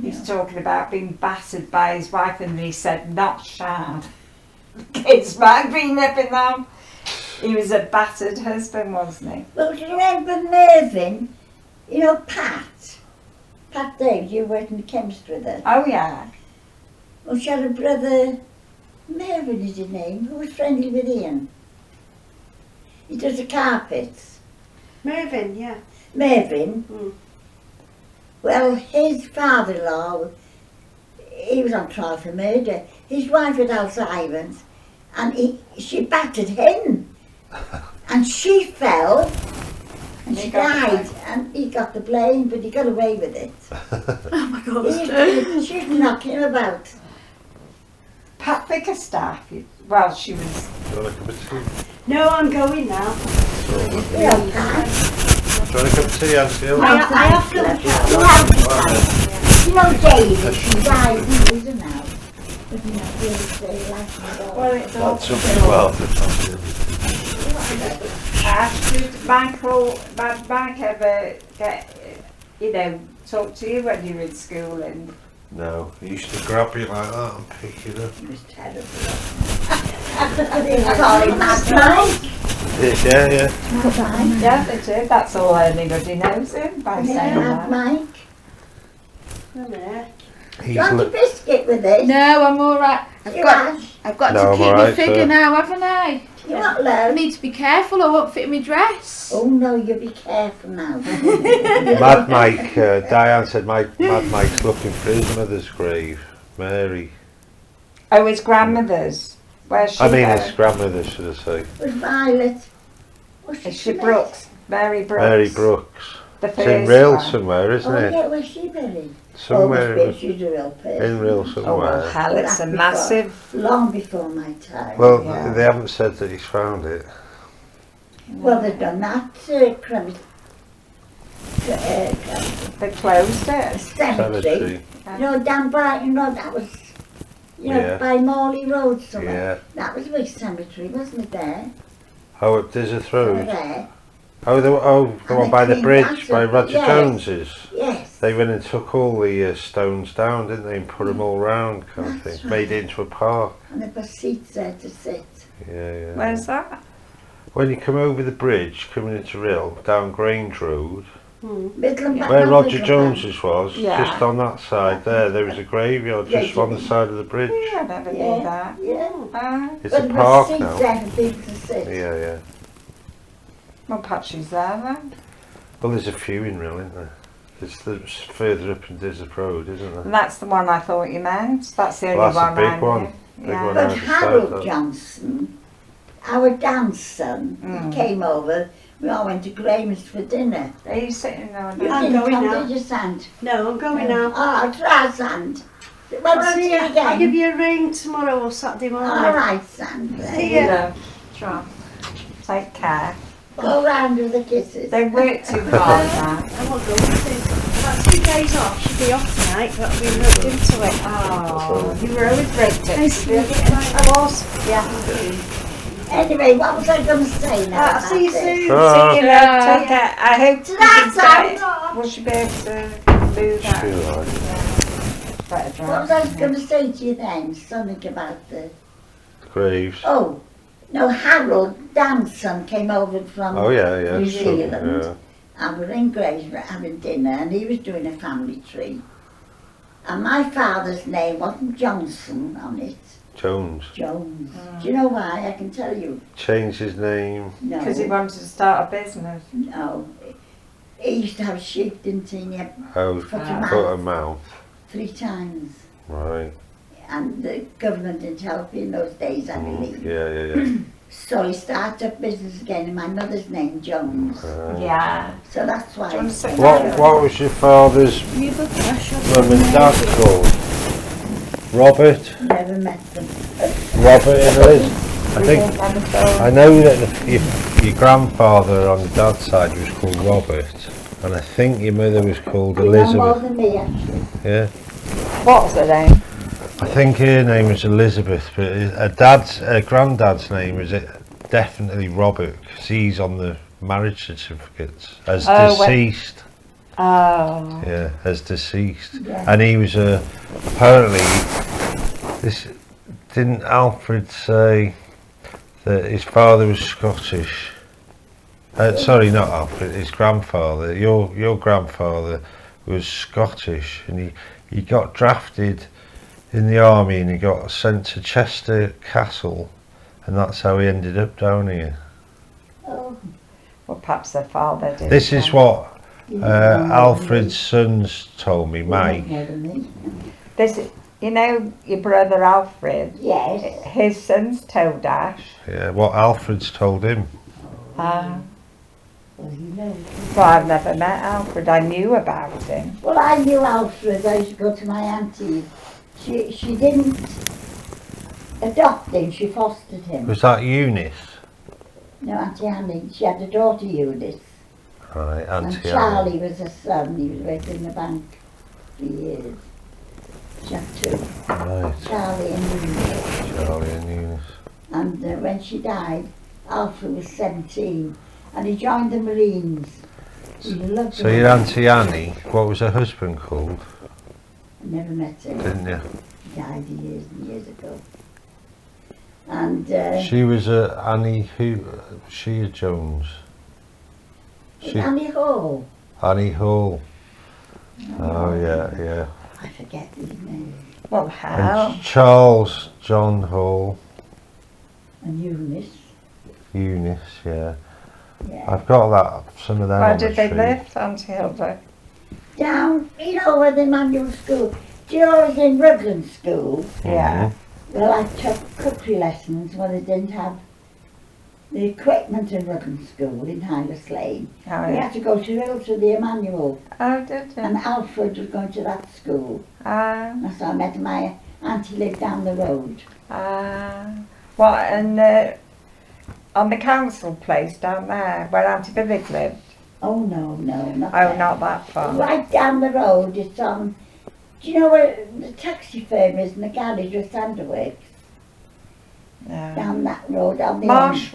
He's talking about being battered by his wife, and he said, not Sean. Kids might be nipping on. He was a battered husband, wasn't he? Well, do you remember Mervyn? You know, Pat Davies, you worked in the chemist with her. Oh yeah. Well, she had a brother, Mervyn is his name, who was friendly with Ian. He does the carpets. Mervyn, yeah. Mervyn. Mm. Well, his father-in-law, he was on trial for murder. His wife had Alzheimer's, and she battered him. And she fell, and she died, and he got the blame, but he got away with it. Oh my God. She used to knock him about. Pat Bickerstaff. Well, she was. Do you want a cup of tea? No, I'm going now. Yeah. Do you want a cup of tea, Auntie Hilda? I have to. You know David, he died in prison now. But you know, the other day, Well, it's all. That's something well. Did Mike ever get, talk to you when you were in school? And No, he used to grab you like that and pick you up. It was terrible. They call him Mad Mike. Yeah. yeah, they do. That's all anybody knows him by saying Mad that. Mike. Wait a minute. He's You want a biscuit with it? No, I'm alright. You want? I've got No, to I'm keep my alright, figure sir. now, haven't I? You want I love? need to be careful, I won't fit in my dress. Oh no, you be careful now. Mad Mike, Diane said Mad Mike's looking for his mother's grave, Mary. Oh, his grandmother's. Where's she? I mean go? his grandmother, should I say. With Violet. What's Is she name? Brooks? Mary Brooks. Mary Brooks. The It's first in Real one. somewhere, isn't Oh it? yeah, where's she buried? Somewhere Oh, she's a real person. in Real Oh, well, somewhere. hell, it's a massive. Long before my time. Well, Yeah. they haven't said that he's found it. Well, they've done that They closed it. cemetery. Cemetery. You know, down by, that was, Yeah. by Morley Road somewhere. Yeah. That was a big cemetery, wasn't it there? Oh, at Dizzy Road. There. Oh, the one they by the cleaned bridge, that by up. Roger Yes. Jones's. Yes. They went and took all the stones down, didn't they, and put them all round, kind of That's thing. right. Made it into a park. And there were seats there to sit. Yeah. Where's that? When you come over the bridge, coming into Rill, down Grange Road, Middle and back where of Roger Middle Jones's was, Yeah. just on that side there was a graveyard Yeah, just on the side of the bridge. Yeah, I never knew Yeah. that. Yeah. It's But a there park were seats now. there for people to sit. Yeah. Well, perhaps she's there then. Well, there's a few in Rill, isn't there? It's further up in Dizzy Road, isn't there? And that's the one I thought you meant. That's the only Well, that's a one big I knew. one. Big Yeah. one. But I Harold decided. Johnson, our grandson, Mm. he came over. We all went to Graham's for dinner. Are you sitting there? You I'm didn't going come, now. did you, Sand? No, I'm going now. Oh, try Sand. Well, I'll see see you you. again. I'll give you a ring tomorrow or Saturday morning. All right, Sand. See ya. Yeah. Try. Take care. Go round with the kisses. They work too hard now. I won't go with it. About 2 days off. Should be off tonight, but I've been roped into it. Oh, you were always great. I was. Yeah. Anyway, what was I going to say now? I'll see you about this? soon. Ah. See you later. Take care. I hope you Ta-ta, can Ta. get. Will she be able to move that? Feel like Better What was I drive. going to say to you then? Something about the... graves. Oh, no, Harold, Dan's son, came over from Oh yeah. New so, Zealand. yeah. And we were in Grays having dinner, and he was doing a family tree. And my father's name wasn't Johnson on it, Jones Jones. Do you know why? I can tell you. changed his name. No, Because he wanted to start a business. no. He used to have sheep, didn't he? And he had Oh, Foot Ah. and foot mouth and mouth. 3 times. Right. And the government didn't help you in those days, I believe. Yeah. So he started up business again, and my mother's name, Jones. Yeah. So that's why. Do you want to sit What down? What was your father's You look pressure. mum and dad called? Robert. Never met them. Robert and Liz. I think I know that your grandfather on the dad's side was called Robert, and I think your mother was called You know more Elizabeth. than me, actually. Yeah, What's her name? I think her name was Elizabeth, but her granddad's name was definitely Robert, because he's on the marriage certificates as deceased. Oh. Yeah, as deceased, Yeah. and he was apparently. This didn't Alfred say that his father was Scottish? Sorry, not Alfred. His grandfather. Your grandfather was Scottish, and he got drafted in the army, and he got sent to Chester Castle, and that's how he ended up down here. Oh, Well, perhaps her father did. This is what you know more than Alfred's me. sons told me, You know Mike. more than me. This, you know, your brother Alfred. Yes. His son's told Ash. Yeah, what Alfred's told him. Ah. Well, you know. Well, I've never met Alfred. I knew about him. Well, I knew Alfred. I used to go to my auntie. She didn't adopt him. She fostered him. Was that Eunice? No, Auntie Annie. She had a daughter, Eunice. Right, And Auntie Charlie was her son. He was working in the bank for years. She had two. Annie. Right, Charlie and Eunice. Charlie and Eunice. And when she died, Alfred was 17. And he joined the Marines. He loved So the your Marines. Auntie Annie, what was her husband called? I never met him. Didn't you? He died years and years ago. And She was Annie who? She Jones. She Annie Hall. Annie Hall. Oh yeah. I forget his name. Well, how? And Charles John Hall, And Eunice. Eunice. Yeah. Yeah. I've got that. Some of them. Where on the did they tree. live, Auntie Hilda? Down, you know, where the manual school. Do you know I was in Rugland School? Yeah. Well, I took cookery lessons when they didn't have the equipment in Rugland School in Hylas Lane. Oh, We yeah. had to go to Hill to the Emmanuel. Oh, did you? And Alfred was going to that school. Ah. That's how I met my auntie lived down the road. What, and on the council place down there, where Auntie Billy lived? Oh no, not Oh, there. not that far. Right down the road, it's on. Do you know where the taxi firm is in the garage with Sandra works? No. Down that road, on the Marsh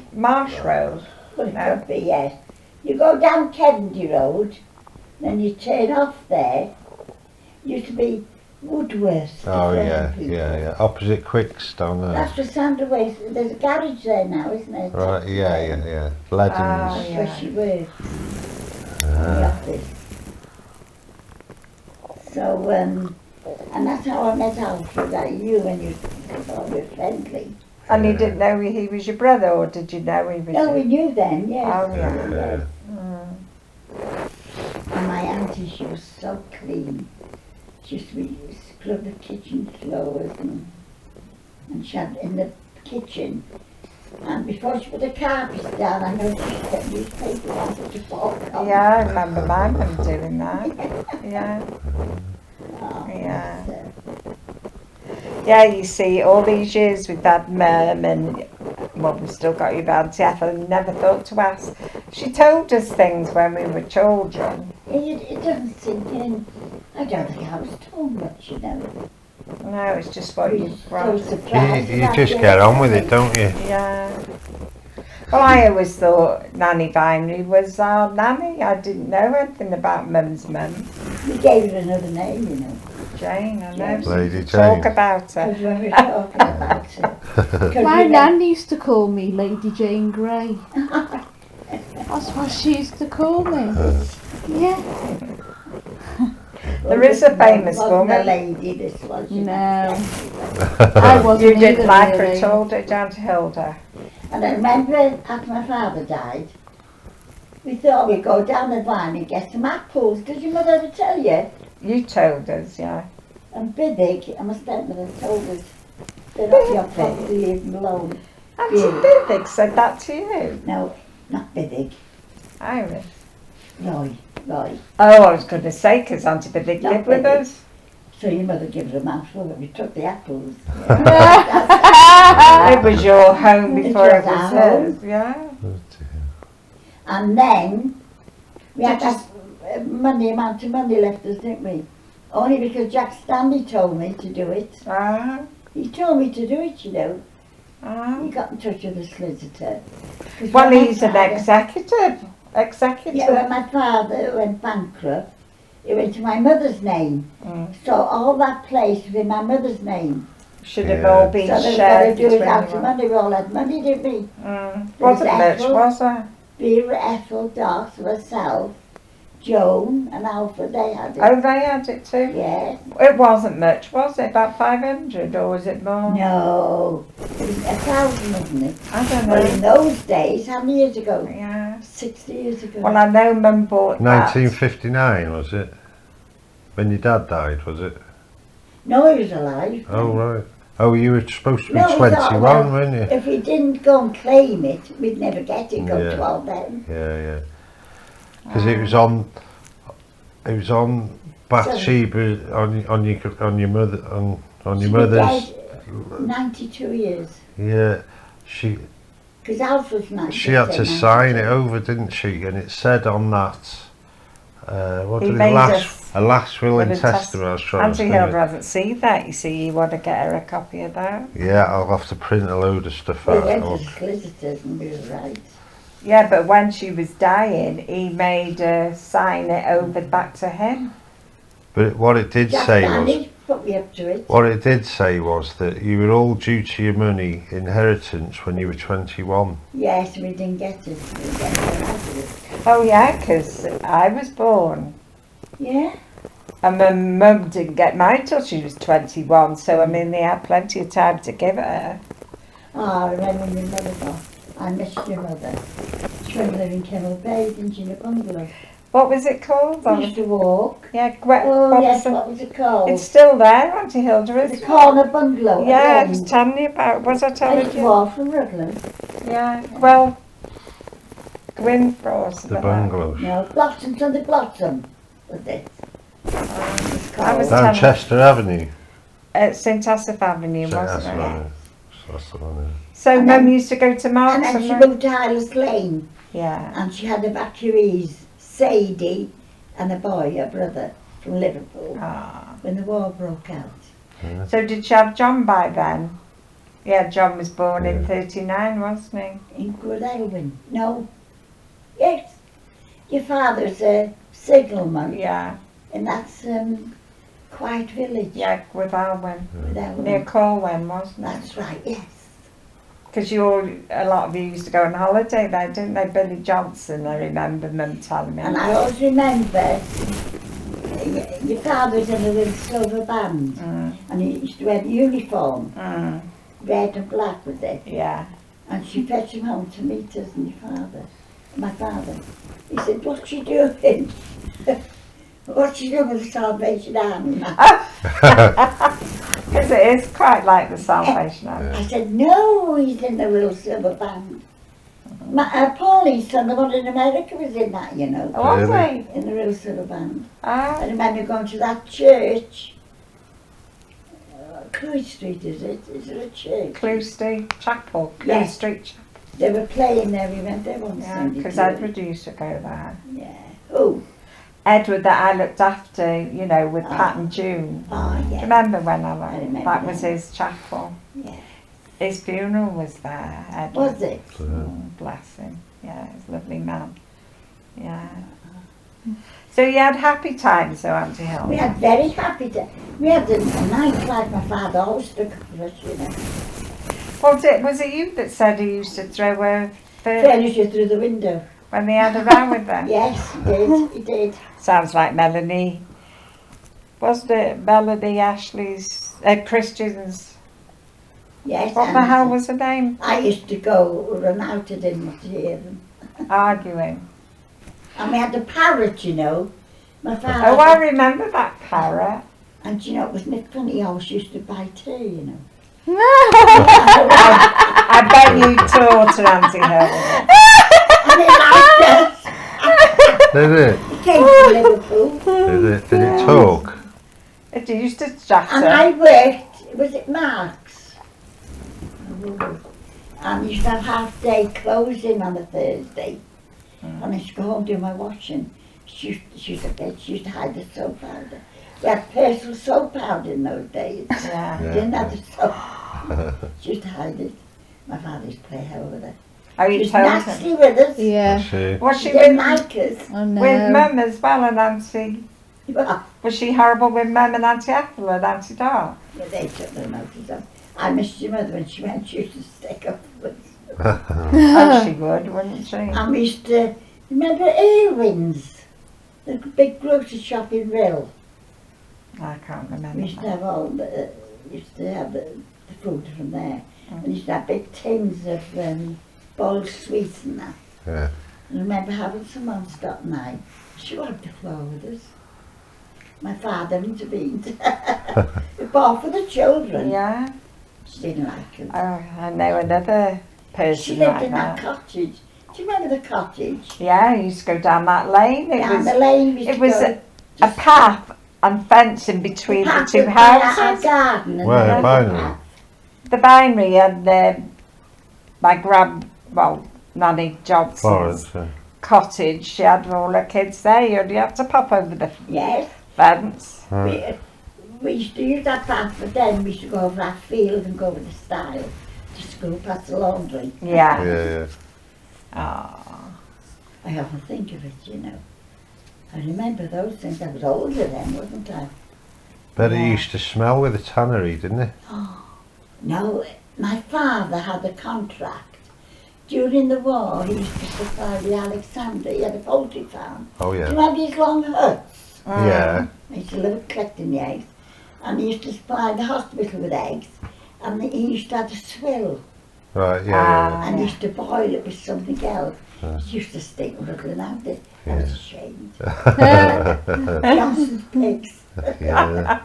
Road. Well, it No. could be, yes. You go down Kennedy Road, then you turn off there. Used to be Woodworth. Oh the yeah, firm people. yeah. Opposite Quicks down there. That's where Sandra works. There's a garage there now, isn't there? Right. Taxi Yeah. firm. Leddens. That's where Yeah. she worked, in the office. So, and that's how I met Alfred, that you and you were friendly. And you didn't know he was your brother, or did you know he was No, we your... knew then, yes. Oh, yeah. Yeah. And my auntie, she was so clean. She used to scrub the kitchen floors and she had in the kitchen. And before she put the carpets down, I know she put newspaper on to walk on. Yeah, I remember my mum doing that. Yeah. Oh, Yeah. bless her. Yeah, you see, all these years with that mum and, well, we've still got you about Auntie Ethel, and never thought to ask. She told us things when we were children. It doesn't sink in. I don't think I was told much, you know. No, it's just what We you were so brought. surprised. You just get on with it, don't you? Yeah. Well, I always thought Nanny Binary was our nanny. I didn't know anything about Mum's mum. We gave her another name, you know. Jane, I know. Lady Talk Jane. about her. Because when we were talking about it. 'Cause My we nan used to call me Lady Jane Grey. That's what she used to call me. Yeah. There is a famous wasn't a woman. lady, this was. you know. No. I wasn't You didn't either, like her really. at all, did you, Auntie Hilda? And I remember after my father died, we thought we'd go down the vine and get some apples. Did your mother ever tell you? You told us, yeah. And Biddick, and my stepmother told us, they're not your property, leave them alone. Auntie Yeah. Biddick said that to you. No, not Biddick, Iris. Roy. Oh, I was going to say, because Auntie Biddick Not lived with Biddick. us. So your mother gave us a mouthful and we took the apples. It was your home before it was was our hers. home. Yeah. Oh dear. And then we had Did you that amount of money left us, didn't we? Only because Jack Stanley told me to do it. Ah. He told me to do it, you know. Ah. He got in touch with the solicitor. 'Cause Well, when my he's an father- executive. Executive. Yeah, when my father went bankrupt, it went to my mother's name. Mm. So all that place was in my mother's name. Should have Yeah. all been So they've got to shared do it between out of you. money. We all had money, didn't we? Mm. There was Wasn't much, Ethel. was there? Vera, Ethel, Dot, myself, Joan and Alfred, they had it. Oh, they had it too? Yes. It wasn't much, was it? About 500 or was it more? No. It was 1,000, wasn't it? I don't Well, in know. those days, how many years ago? Yeah. 60 years ago. Well, I know Mum bought that. 1959 was it? When your dad died, was it? No, he was alive. Oh right. Oh, you were supposed to be No, we thought, 21, well, weren't you? If we didn't go and claim it, we'd never get it, go Yeah. 12 then. Yeah. Because it was on. It was on Bathsheba on your mother on your mother's. Died 92 years. Yeah. She Because Alfred's 92. She had to sign it over, didn't she? And it said on that, what He did it, made a last will and Will and testament. I was trying to Auntie think Hilda of it. hasn't seen that, you see. You want to get her a copy of that? Yeah, I'll have to print a load of stuff We out. went to the solicitors and we were right. Yeah, but when she was dying, he made her sign it over back to him. But what it did Jack say was, Stanley put me up to it. what it did say was that you were all due to your money inheritance when you were 21. Yes, we didn't get it. We didn't get it out of it. Oh yeah, 'cause I was born. Yeah? And my mum didn't get mine till she was 21, so I mean they had plenty of time to give it her. Oh, I remember when my mother got. I missed your mother. She went living in Kennel Bay, didn't she, in a bungalow? What was it called? We used to walk. Yeah, Oh, what yes, was what was it called? it's still there, Auntie Hilda, the isn't it? corner bungalow. Yeah, I at was the end. telling you about, was I I telling used to you? walk from Rutland. Yeah, well, Gwynfor or The something like bungalow. No, Blossom to the Blossom was it. It's I was called. Down telling- Chester Avenue. At St Asaph Avenue, So that's wasn't the it? one. That's the one. So And Mum then- used to go to And Marks then and she Spencer. moved to Hylas Lane Yeah. and she had evacuees, Sadie and a boy, a brother, from Liverpool Ah. when the war broke out. So did she have John by then? Yeah, John was born in Yeah. 39, wasn't he? In Gwynelwyn. No. Yes. Your father's a signalman Yeah, and that's Quiet Village. yeah, with Alwyn. Gwynelwyn. Near Colwyn, wasn't it? That's right, yes. Because a lot of you used to go on holiday there, didn't they? Billy Johnson, I remember Mum telling me. And I always remember your father was in a little silver band Mm, and he used to wear the uniform, mm, red and black with it. yeah. And she fetched him home to meet us and your father, my father. He said, what's she doing? What's she doing with the Salvation Army? Because it is quite like the Salvation Army. I said, no, he's in the little silver band. Paulie's son, the one in America, was in that, you know, Oh, was Really? he? in the little silver band. Ah, I remember going to that church. Clew Street, is it? Is it a church? Clew Street Chapel. Clew Yes. Street Chapel. They were playing there, we went there one Yeah, Sunday. because too. Edward used to go there. Yeah. Oh, Edward that I looked after, you know, with Oh. Pat and June. oh Do you yeah. remember when I I went? remember That was that. his chapel. Yeah. His funeral was there, Edward. Was it? Bless him. Yeah, he's a lovely man. Yeah. So you had happy times though, Auntie Hilda? We had very happy day. We had a night like my father always took for us, you know. Was it you that said he used to throw a Furniture through the window. when they had a row with them? Yes, he did. He did. Sounds like Melanie. Wasn't it Melanie Ashley's, Christian's? Yes. What the and hell was her name? I used to go run out. I didn't want to hear them. Arguing. And we had a parrot, you know. My father. Oh, I remember that parrot. And you know, wasn't it funny? I always used to buy tea, you know. I bet you taught her, Auntie Hilda. And they liked us. Did it? He came from Liverpool. Did it? Did it talk? It used to chatter. And I worked, was it Mark's? And I used to have half day closing on a Thursday. And I used to go home do my washing. She used to hide the soap powder. We had personal soap powder in those days. Yeah. We didn't have the soap. She used to hide it. My father used to play hell with her. Oh, She you was told nasty him? with us. Yeah. She, Was She she didn't with, like us. Oh no. with Mum as well and Auntie? Well, Was she horrible with Mum and Auntie Ethel and Auntie Dot? they took their notice of. I missed your mother when she went. She used to stick up with us. Oh, she would, wouldn't she? And we used to, remember Irwin's? The big grocery shop in Rill. I can't remember. We used to have all the, used to have the food from there. And we used to have big tins of boiled sweets and that. yeah. And I remember having someone stop night. She wiped the floor with us. My father intervened. It bought for the children. Yeah. She didn't like us. Oh, I know another person She lived like in that that. cottage. Do you remember the cottage? Yeah, I used to go down that lane. It Down was the lane we used it to was go. a path and fencing between the path two was by our houses. garden and Where, the other Binary? path. The binary and my Nanny Johnson's Florence. cottage. She had all her kids there. You only had to pop over the Yes. fence. We used to use that path, but then we used to go over that field and go over the stile to school past the laundry. Yeah. Yeah, Oh. I often think of it, you know. I remember those things. I was older then, wasn't I? But Yeah. it used to smell with the tannery, didn't it? No, my father had a contract. During the war, he used to supply the Alexander. He had a poultry farm. Oh Do you yeah. remember these long huts? Yeah. I used to live collecting the eggs. And he used to supply the hospital with eggs. And he used to have a swill. Right, yeah, And he used to boil it with something else. Yeah. It used to stink riddling out it. I Yeah. was ashamed. Johnson's pigs. yeah.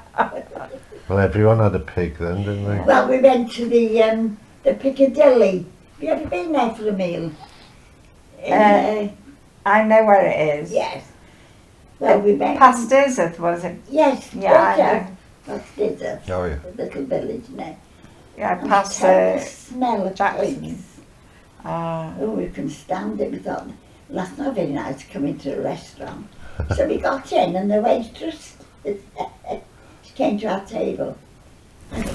Well, everyone had a pig then, didn't they? Well, we went to the Piccadilly. Have you ever been there for a meal? I know where it is. Yes. Well, we went. Past Iseth, was it? Yes, Yeah, I Twitter. know. That's Twitter. Oh yeah. The little village now. Yeah, And past the smell of Jackson. pigs. Ah. Oh, we couldn't stand it. We thought, well, that's not very nice to come into a restaurant. So we got in and the waitress, she came to our table. And we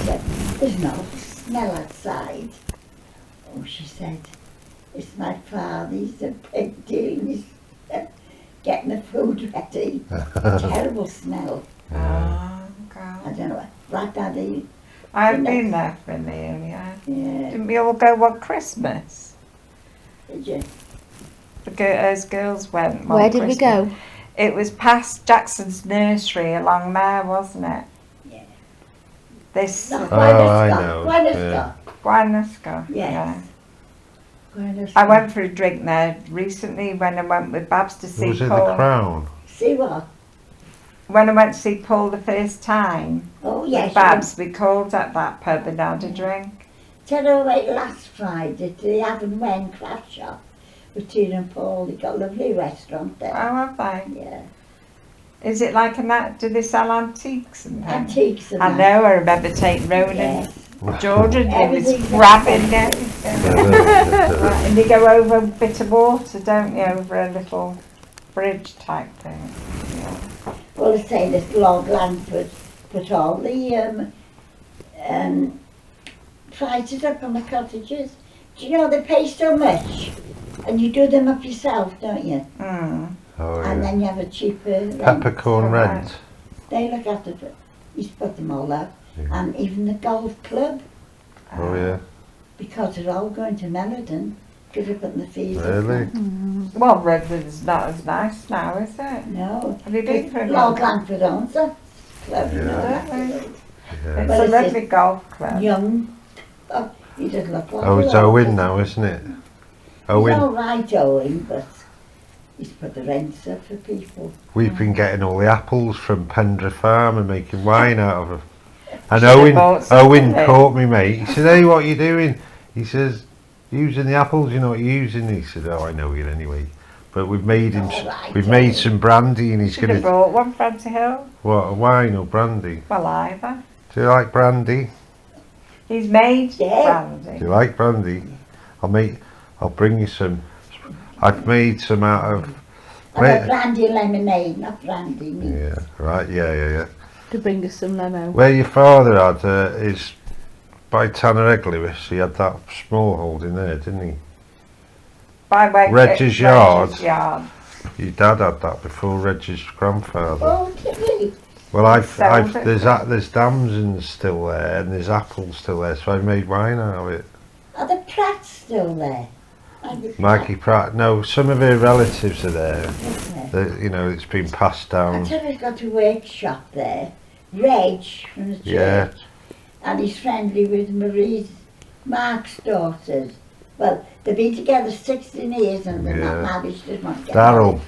said, there's no smell outside. Oh, she said, it's my father, he's a pig doing his, getting the food ready. Terrible smell. Oh, I God. don't know, right by the, I've the been next- there for a meal, yeah. yeah, Didn't we all go on Christmas? did you? As girls went. one Where did we Christmas. go? It was past Jackson's nursery along there, wasn't it? Yeah. This No, Oh, I Gwynescott, know, Gwynescott. Gwynescott. Yes. Yeah. Gwynescott. I went for a drink there recently when I went with Babs to see Was it Paul. the Crown? See what? When I went to see Paul the first time Oh, with yes. Babs, we called at that pub and had a drink. Tell her wait last Friday to the Avon Wen craft shop with Tina and Paul. They got a lovely restaurant Oh, there. have they? Yeah. Is it like do they sell antiques and things? Antiques and I that. know, I remember taking Ronan Yes. Jordan, he was Everything's grabbing everything. And you go over a bit of water, don't you, over a little bridge type thing. Yeah. Well, they say this Lord Langford put all the prices up on the cottages. Do you know they pay so much? And you do them up yourself, don't you? Mm. Oh And yeah. then you have a cheaper rent. Peppercorn Right. rent. They look after it. He's put them all up. Yeah. And even the golf club, Oh yeah. because they're all going to Melodon, because they're putting the fees up. Really? Well, Redford's not as nice now, is it? No. Have you been for a Lord golf? Langford owns that club. you know, Yeah. that's Yeah. It's Well, a it's lovely golf club. young. Oh, he doesn't look like Oh, it's a lot. Owen now, isn't it? He's Owen. all right, Owen, but he's put the rents up for people. We've been getting all the apples from Pendra Farm and making wine out of them. And Should have Owen, bought some, Owen didn't he? caught me, mate. He said, "Hey, what are you doing?" He says, "Using the apples. You're not using." He said, "Oh, I know it anyway." But we've made him. All right, We've made Owen. some brandy, and he's Should have gonna bought one for Auntie Hill. what a wine or brandy. Well, either. Do you like brandy? He's made Yeah. Do brandy. you like brandy? I'll bring you some. I've made some out of. And a brandy lemonade, not brandy meat. Yeah, right, yeah. To bring us some lemon. Where your father had his, by Tanner Egg Lewis, he had that small holding there, didn't he? By way, Reg's yard. Reg's yard. Your dad had that before Reg's grandfather. Oh, did he? Well, Sold it. there's damsons still there and there's apples still there, so I made wine out of it. Are the Pratts still there? Maggie Pratt, no, some of her relatives are there. Okay. You know, it's been passed I down. tell you, he's got a workshop there. Reg from the church. Yeah. And he's friendly with Mark's daughters. Well, they've been together 16 years and they're not Yeah. married. She doesn't want to get Daryl.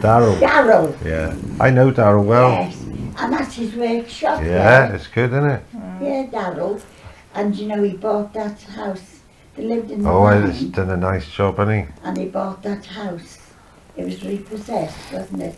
Daryl. Daryl. Yeah. I know Daryl well. Yes. And that's his workshop Yeah, there. it's good, isn't it? Yeah, Daryl. And you know, he bought that house. They lived in the Oh, line, he's done a nice job, hasn't he? and he bought that house. It was repossessed, wasn't it?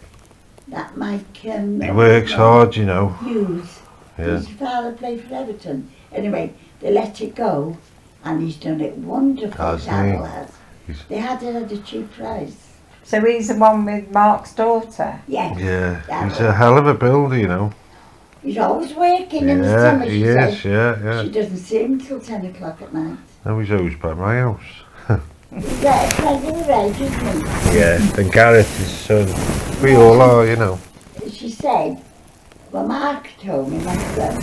That Mike He works hard, you know. Hughes. Yeah. His father played for Everton. Anyway, they let it go, and he's done it wonderful. Has he? Daryl has. He's- They had it at a cheap price. So he's the one with Mark's daughter. Yeah. Yeah, he's a hell of a builder, you know. He's always working in the Yeah, summer, he she is, says. yeah. She doesn't see him till 10 o'clock at night. No, he's always by my house. Yeah, it's like the rage, isn't it? Yeah, and Gareth, his son. We all are, you know. She said, well, Mark told me, my son,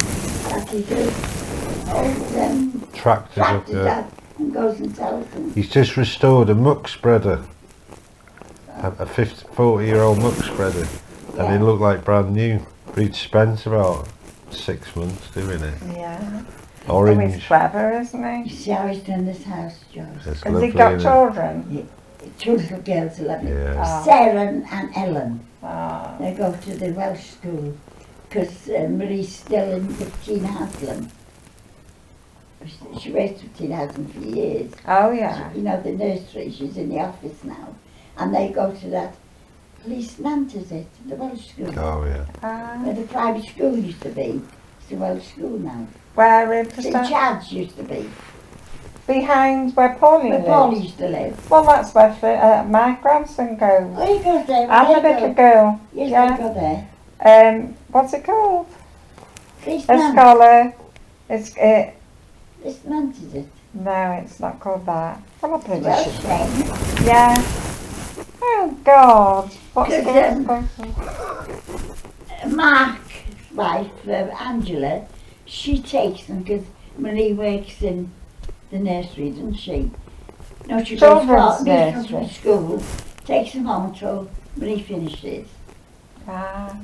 that he does old Tractors up tractors there. up and goes and sells them. He's just restored a muck spreader. A 40-year-old muck spreader. And Yeah. it looked like brand new. But he'd spent about 6 months doing it. Yeah. Oh, Orange. he's clever, isn't You he? see how he's done this house, Joyce? It's Has lovely, he got isn't it? children? Two little girls, 11. Yeah. Ah. Sarah and Ellen. Oh. They go to the Welsh school because Marie's still in 15 Haslam. She worked with Teen Haslam for years. Oh, yeah. You know, the nursery, she's in the office now. And they go to that police Nant, is it? The Welsh school. Oh, yeah. Where the private school used to be. It's the Welsh school now. Where in St Chad's used to be. behind where Pauline Where lives? Paul used to live. Well, that's where my grandson goes. Oh, he goes there. I'm a they little go. girl. Yes, Yeah. they go there. What's it called? Police A Nant. scholar. It's This Nant, is it? no, it's not called that. Well, I believe it Welsh should be. name. Yeah. Oh God. What's it Good, called? Mark's wife, Angela, she takes them because Marie works in the nursery, doesn't she? No, she goes Children's from nursery. school, takes them home till Marie finishes. Ah,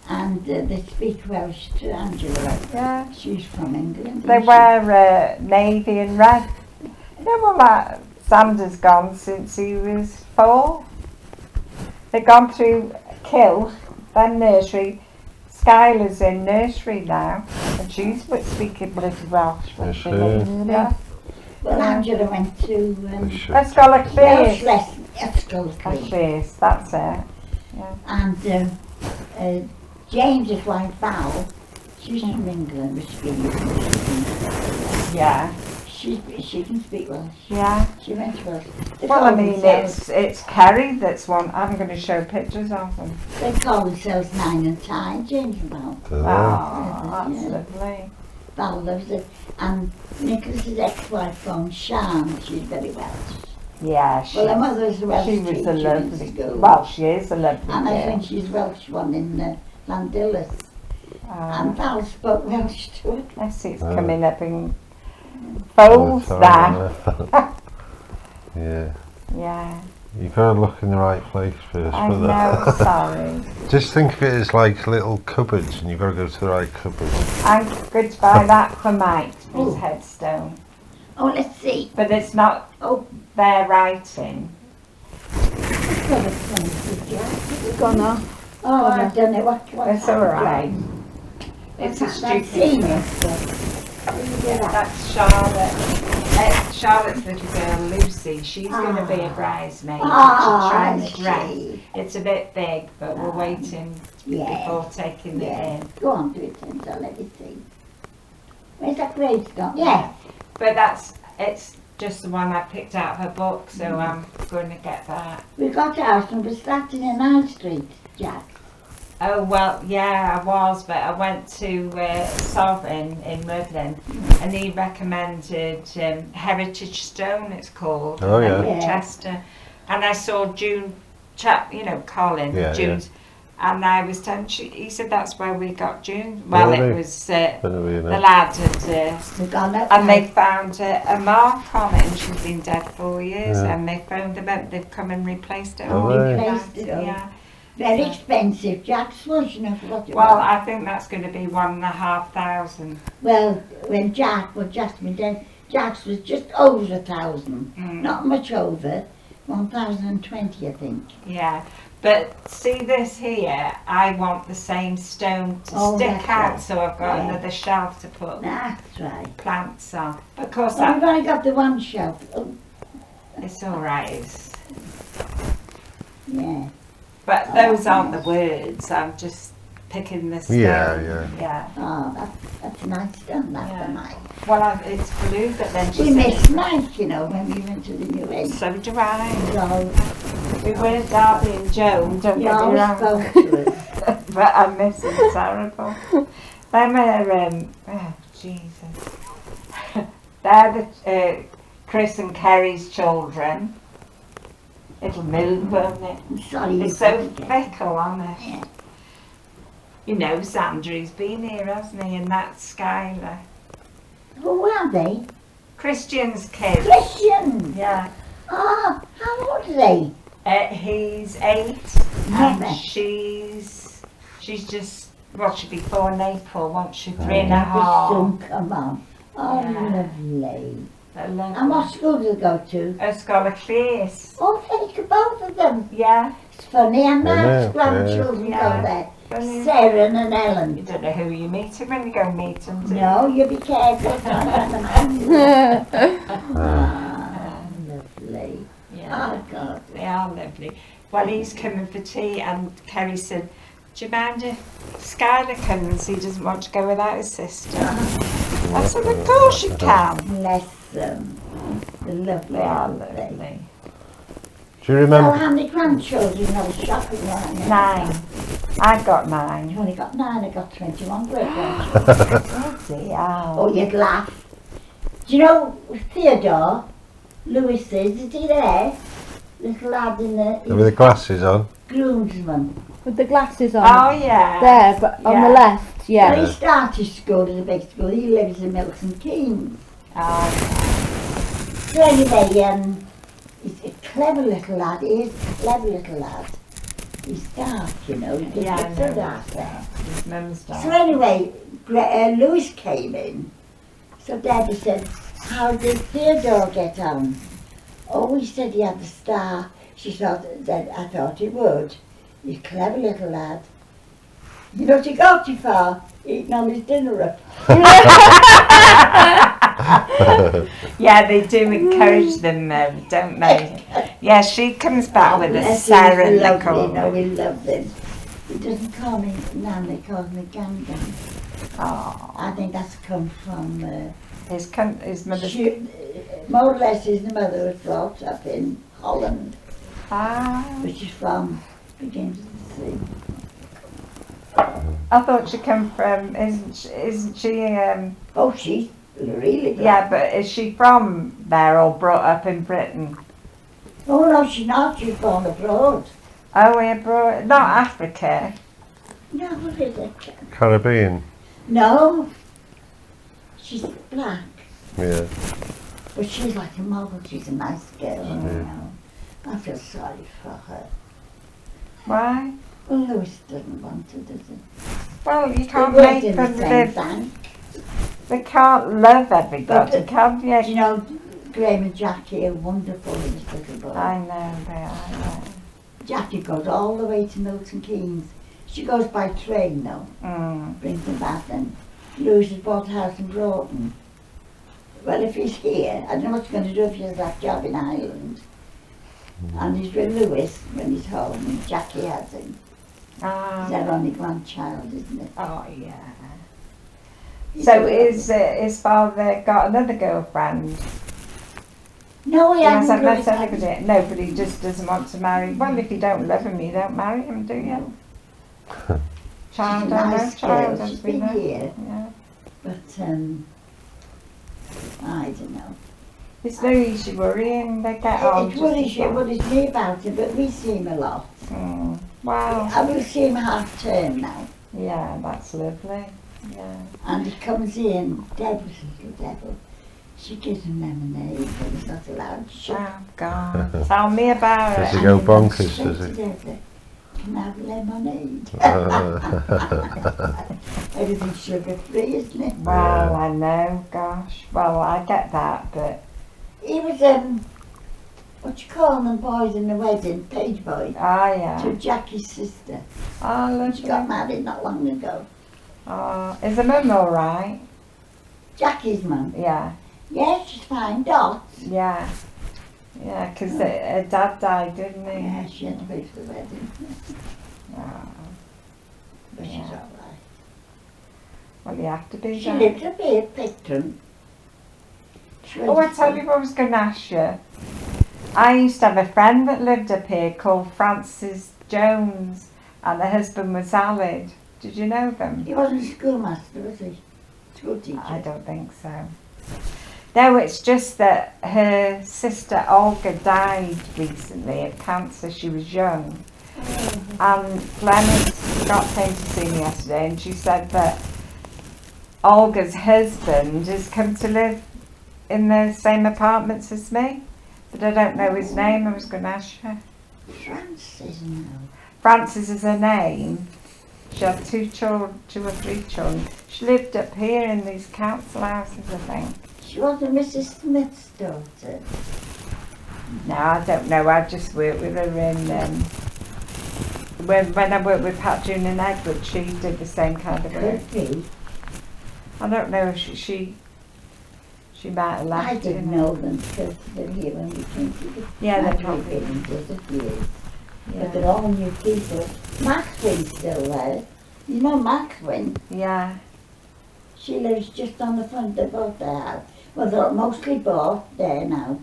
And they speak Welsh to Angela. yeah. She's from England. They isn't she? wear navy and red. Yeah, well, that Sandra's gone since he was 4. They've gone through Kill, then nursery. Skylar's in nursery now, and she's speaking bloody Welsh. Yes, she Yeah. Well, Angela went to They should. Let's go like Welsh this. lesson at school. This, that's it. And James's wife Val, she's from England, Michigan. Yeah, She can speak Welsh. yeah. She went to Welsh. They Well, call I mean, themselves- it's Kerry that's one. I'm going to show pictures of them. They call themselves Nine and Tie, James and Val. Oh, that's Yeah. lovely. Val loves it. And Nicholas's ex-wife from Shan, she's very Welsh. Yeah, she, Well, her mother's a Welsh she was teacher a in lovely. school. Well, she is a lovely And I girl. think she's Welsh one in Landillas. And Val spoke Welsh to her. I see it's Oh. coming up in folds now. Yeah. Yeah, You've got to look in the right place first I for that. know. Sorry, Just think of it as like little cupboards and you've got to go to the right cupboard. I'm good to buy that for Mike, Oh. his headstone, Oh, let's see. but it's not Oh, their writing. I've got a funny picture. Gone off. Oh, I don't know what It's all right. It's a I've stupid. seen it. That's Charlotte. Charlotte's little girl Lucy. She's going to be a bridesmaid. She's trying to dress. It's a bit big, but we're waiting Yeah. before taking it Yeah. in. Go on, do it and I'll let you see. Where's that grade gone? Yeah. But it's just the one I picked out of her book, so I'm going to get that. We got a house and we're starting in High Street, Jack. Oh, well, yeah, I was, but I went to Sovereign in Rutland, and he recommended Heritage Stone, it's called, Oh, yeah. in Winchester. And I saw June, Colin, Yeah, June's, and I was telling, he said that's where we got June. Well, Really? it was the Really, lad had, We've gone up and now. they found a mark on it, and she's been dead 4 years, Yeah. and they found them out, they've come and replaced it. Oh, all. really? Replaced it all. Yeah. Very expensive. Jack's was, you know, for what it Well, was. I think that's going to be 1,500. Well, when Jack was just been dead, Jack's was just over 1,000. Mm. Not much over. 1,020, I think. Yeah, but see this here, I want the same stone to Oh, stick that's out, right. so I've got Yeah. another shelf to put That's right. plants on. But of course, Well, we've only got the one shelf. Oh, it's all right. yeah. But those aren't the words. I'm just picking the stone. Yeah. Yeah. Oh, that's nice done, that's Yeah. nice. Well, it's blue, but then she We said, missed Mike, you know, when we went to the new end. so do I. So, We were Darby and Joan, don't you get me always wrong. spoke to us. But I miss him terrible. Them are, oh Jesus. They're the Chris and Kerry's children. It'll move, won't it? I'm sorry you It's so couldn't get fickle, aren't it? Yeah. You know, Sandra's been here, hasn't he? And that's Skylar. Who are they? Christian's kids. Christian! Yeah. Ah, how old are they? He's 8 Never. and she's just, well, she'll be 4 in April, won't she? 3 and a The half. sun come on. Oh, Yeah. lovely. I love And what her. school do they go to? Scholar Clace. Oh, take both of them. Yeah. It's funny, and I Mark's know, grandchildren yeah. go there. Brilliant. Sarah and You Ellen. don't know who you meet when you go meet them, do you? No, you be careful. Ah, lovely. Yeah. Oh, God. They are lovely. Well, he's coming for tea, and Kerry said, do you mind if Skylar comes? He doesn't want to go without his sister. I said, of course you can. Bless them. They're lovely. They are aren't they? lovely. Do you So remember? how many grandchildren I was shopping around? 9. I've got 9. I've only got 9, I got 21 great Bloody hell. Oh, you'd laugh. Do you know Theodore, Lewis is he there? Little lad in With the glasses on. groomsman. With the glasses on. Oh, yeah. There, but on Yeah. the left, yeah. Well, he started school at a big school. He lives in Milton Keynes. Oh, So anyway, he's a clever little lad. He is a clever little lad. He's dark, you know. He just Yeah, I gets so know. dark there. his mum's done. So anyway, Lewis came in. So Debbie said, how did Theodore get on? Oh, he said he had a star. She thought that I thought he would. He's a clever little lad. You know what he got too far? Eating all his dinner up. Yeah, they do encourage them, don't they? Yeah, she comes back with a Bless him, Sarah he's lovely. Nicole. No, we love him. He doesn't call me Nan, he calls me Gan Gan. Oh, I think that's come from his mother's. more or less his mother was brought up in Holland, Ah, which is from beginning to the sea. I thought she come from. Isn't she? Oh, she's really good. Yeah, but is she from there or brought up in Britain? Oh no, she's not. She's born abroad. Oh, we abroad, not Africa. No, what is it? Caribbean. No, she's black, Yeah. but she's like a model. She's a nice girl. You know. I feel sorry for her. Why? Well, Lewis doesn't want to, does he? Well, you They can't worked make in the them same live. bank. They can't love everybody, But- can Do you? you know, Graham and Jackie are wonderful in this little boy. I know they are. Yeah. Jackie goes all the way to Milton Keynes. She goes by train though, brings them back and Lewis has bought a house in Broughton. Well, if he's here, I don't know what he's going to do if he has that job in Ireland. And he's with Lewis when he's home and Jackie has him. He's their only grandchild, isn't it? Oh, yeah. So his father got another girlfriend? No, he He hasn't hasn't met got anybody. No, but he just doesn't want to marry. Well, if you don't love him, you don't marry him, do you? Child, She's a I know, nice child, girl. as She's we been know. here, Yeah. but I don't know. It's no use you worrying, they get on. It worries me about it, but we see him a lot. Wow. I will see him half term now. Yeah, that's lovely. Yeah. And he comes in, Debs, little devil. She gives him lemonade, but he's not allowed to shut. Oh God. Tell me about Does it. he go And went bonkers, straight does to he? Deborah, can I have lemonade? Everything's sugar free, isn't it? Well, I know, gosh. Well, I get that, but He was, what you call them boys in the wedding, page boy, yeah. to Jackie's sister. Oh, She got lovely. married not long ago. Oh, is the mum all right? Jackie's mum. Yeah, Yeah, she's fine. Dot. yeah. Yeah, because her dad died, didn't he? Yeah, she had to pay for the wedding. Oh, But she's Yeah. all right. well, you have to be She there. lived up here, Picton. Oh, I tell you what I was going to ask you. I used to have a friend that lived up here called Francis Jones, and her husband was Alid. Did you know them? He wasn't a schoolmaster, was he? School teacher. I don't think so. No, it's just that her sister Olga died recently of cancer. She was young. And Glennis Scott came to see me yesterday and she said that Olga's husband has come to live in the same apartments as me. But I don't know his name. I was going to ask her. Francis, no. Frances is her name. She had two or three children. She lived up here in these council houses, I think. She wasn't Mrs. Smith's daughter. No, I don't know. I just worked with her in when I worked with Pat, June and Edward. She did the same kind of work. Could be. I don't know if she might have left. I didn't know them because they were here when we came to the Yeah, they country probably. and disappeared. But Yeah. they're all new people. Maxwell's still there. You know Maxwell? Yeah. She lives just on the front of both their house. Well, they're mostly bought there now.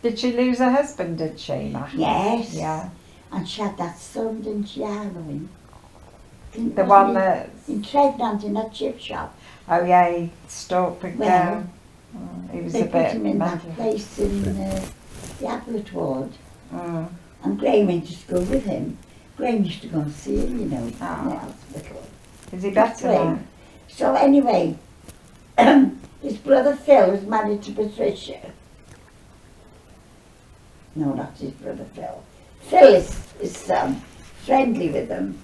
Did she lose her husband? Did she, Matt? Yes. Yeah. And she had that son, didn't she, Halloween? The one that. In pregnant in that chip shop. Oh yeah, he stalked the Well, girl. He was They a put bit him in mental. that place in the Applet ward. Mm. And Graham went to school with him. Graham used to go and see him, you know, in the Oh. hospital. Is he That's better now? Graham. So anyway, his brother Phil was married to Patricia. No, not his brother Phil. Phil is his son, friendly with him.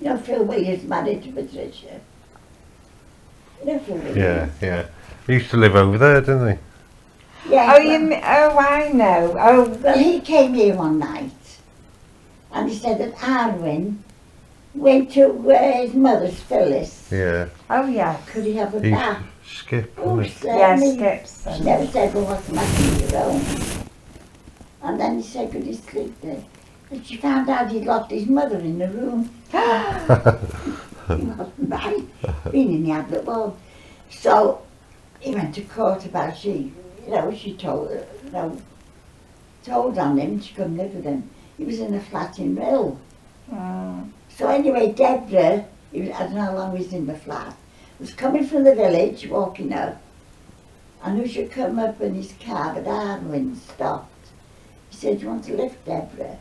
You know, Phil Williams married to Patricia. You know Phil Williams? Yeah, yeah. He used to live over there, didn't he? Yeah. Oh, oh, I know. Oh, Well, he came here one night and he said that Arwin went to his mother's, Phyllis. Yeah. oh yeah. Could he have a He used bath? to skip, Oh, didn't he? Yeah, certainly. skips. She never said, well, what's the matter with your own? And then he said, could he sleep there? And she found out he'd locked his mother in the room. He wasn't right, being in the Ablett ward. So he went to court about she told on him, she couldn't live with him. He was in a flat in Rill. Mm. So anyway, Deborah, I don't know how long he was in the flat, was coming from the village, walking up, and who should come up in his car, but Arwin stopped. He said, do you want to lift Deborah?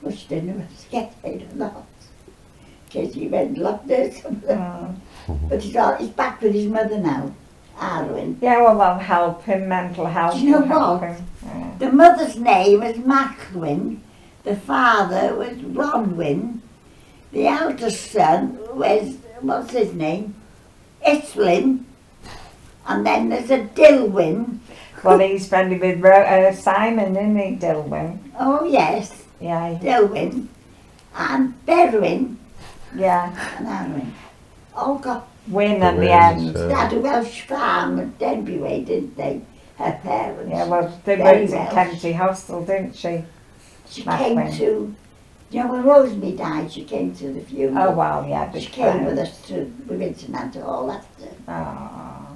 Well, she didn't know whether to get paid or not. In case he went locked her somewhere. Mm. But he's back with his mother now, Arwin. Yeah, well, that'll help him. Mental health. Do you know will help what? him. Yeah. The mother's name was Macwin, the father was Ronwin, the eldest son was, what's his name? Islin, and then there's a Dilwyn. Well, he's friendly with Simon, isn't he, Dilwyn? Oh yes, Yeah, Dilwyn, and Berwin, yeah. and Arwin. All got, Win at the Wins, end. uh, they had a Welsh farm at Denby Way, didn't they? Her parents. Yeah, well, they Very worked in Welsh. Kennedy Hostel, didn't she? She Macwin. came to You know, when Rosemary died, she came to the funeral. Oh, well, yeah, but She came with us to, we went to Natter Hall after. Oh,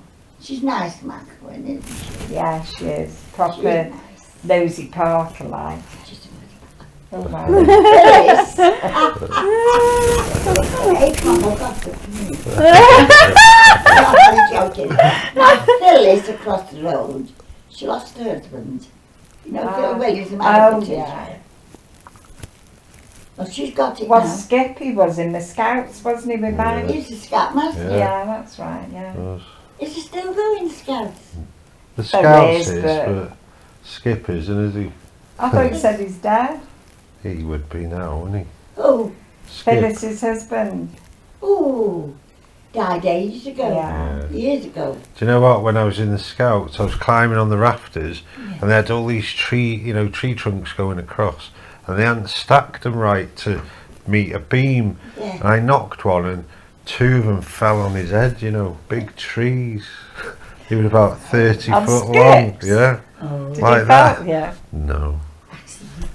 She's nice, Macklin, isn't she? yeah, she is. She's Proper nice. Nosy Parker like. She's a Oh, wow. Phyllis! Hey, come on, got the I'm joking. Now, Phyllis across the road, she lost her husband. You know, Phil Williams, the man Oh, of the yeah. teacher. Well, she's got it Well, now. Skippy was in the Scouts, wasn't he, with Mike? He's a Scoutmaster. Yeah, that's right, yeah. Was. Is he still going, Scouts? The There Scouts is, is, but- but Skip isn't, is he? I thought you said he's dead. He would be now, wouldn't he? Oh, Skip. Phyllis's husband. oh, died ages ago. Yeah. Years ago. Do you know what? When I was in the Scouts, I was climbing on the rafters, and they had all these tree trunks going across, and they hadn't stacked them right to meet a beam. Yeah. And I knocked one, and two of them fell on his head. You know, big trees. He was about 30 On foot long. skips? Yeah. Oh, Did Like you that. felt? Yeah. No,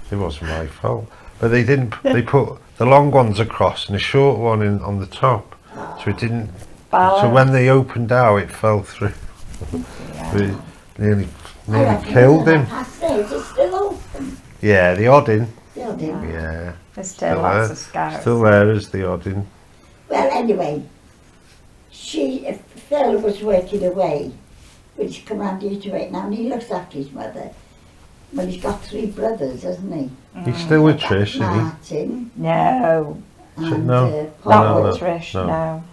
it wasn't my fault. But they didn't. They put the long ones across and a short one in on the top, so it didn't. So when they opened out, it fell through. It nearly killed him. Past days, it's still open. Yeah, the Oddin. Still do. Yeah, There's still lots there. of Scouts. Still there is the Oddin. Well, anyway, Phil was working away when she come round here to wait now, and he looks after his mother. Well, he's got 3 brothers, hasn't he? He's still with Trish, isn't Martin No, and No. Paul. not no, with Trish, no. no.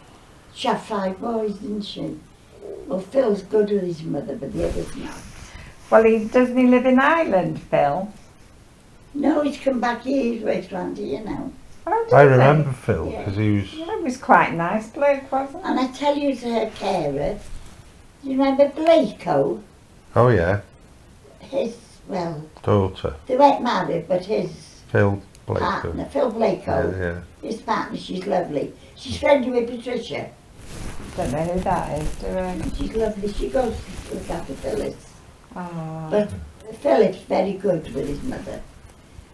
She had 5 boys, didn't she? Well, Phil's good with his mother, but the others not. Well, doesn't he live in Ireland, Phil? No, he's come back here, he's worked round here now. Oh, I does he? remember Phil because he was. Yeah, he was quite a nice bloke, wasn't he? And I tell you, to her carer, do you remember Blakeo? Oh yeah, His, well, daughter they weren't married, but his Phil Blake. partner, Phil Blakeo, Yeah. his partner, she's lovely. She's friendly with Patricia. Don't know who that is, do I? She's lovely. She goes to look after Phyllis. Oh. But Philip's very good with his mother.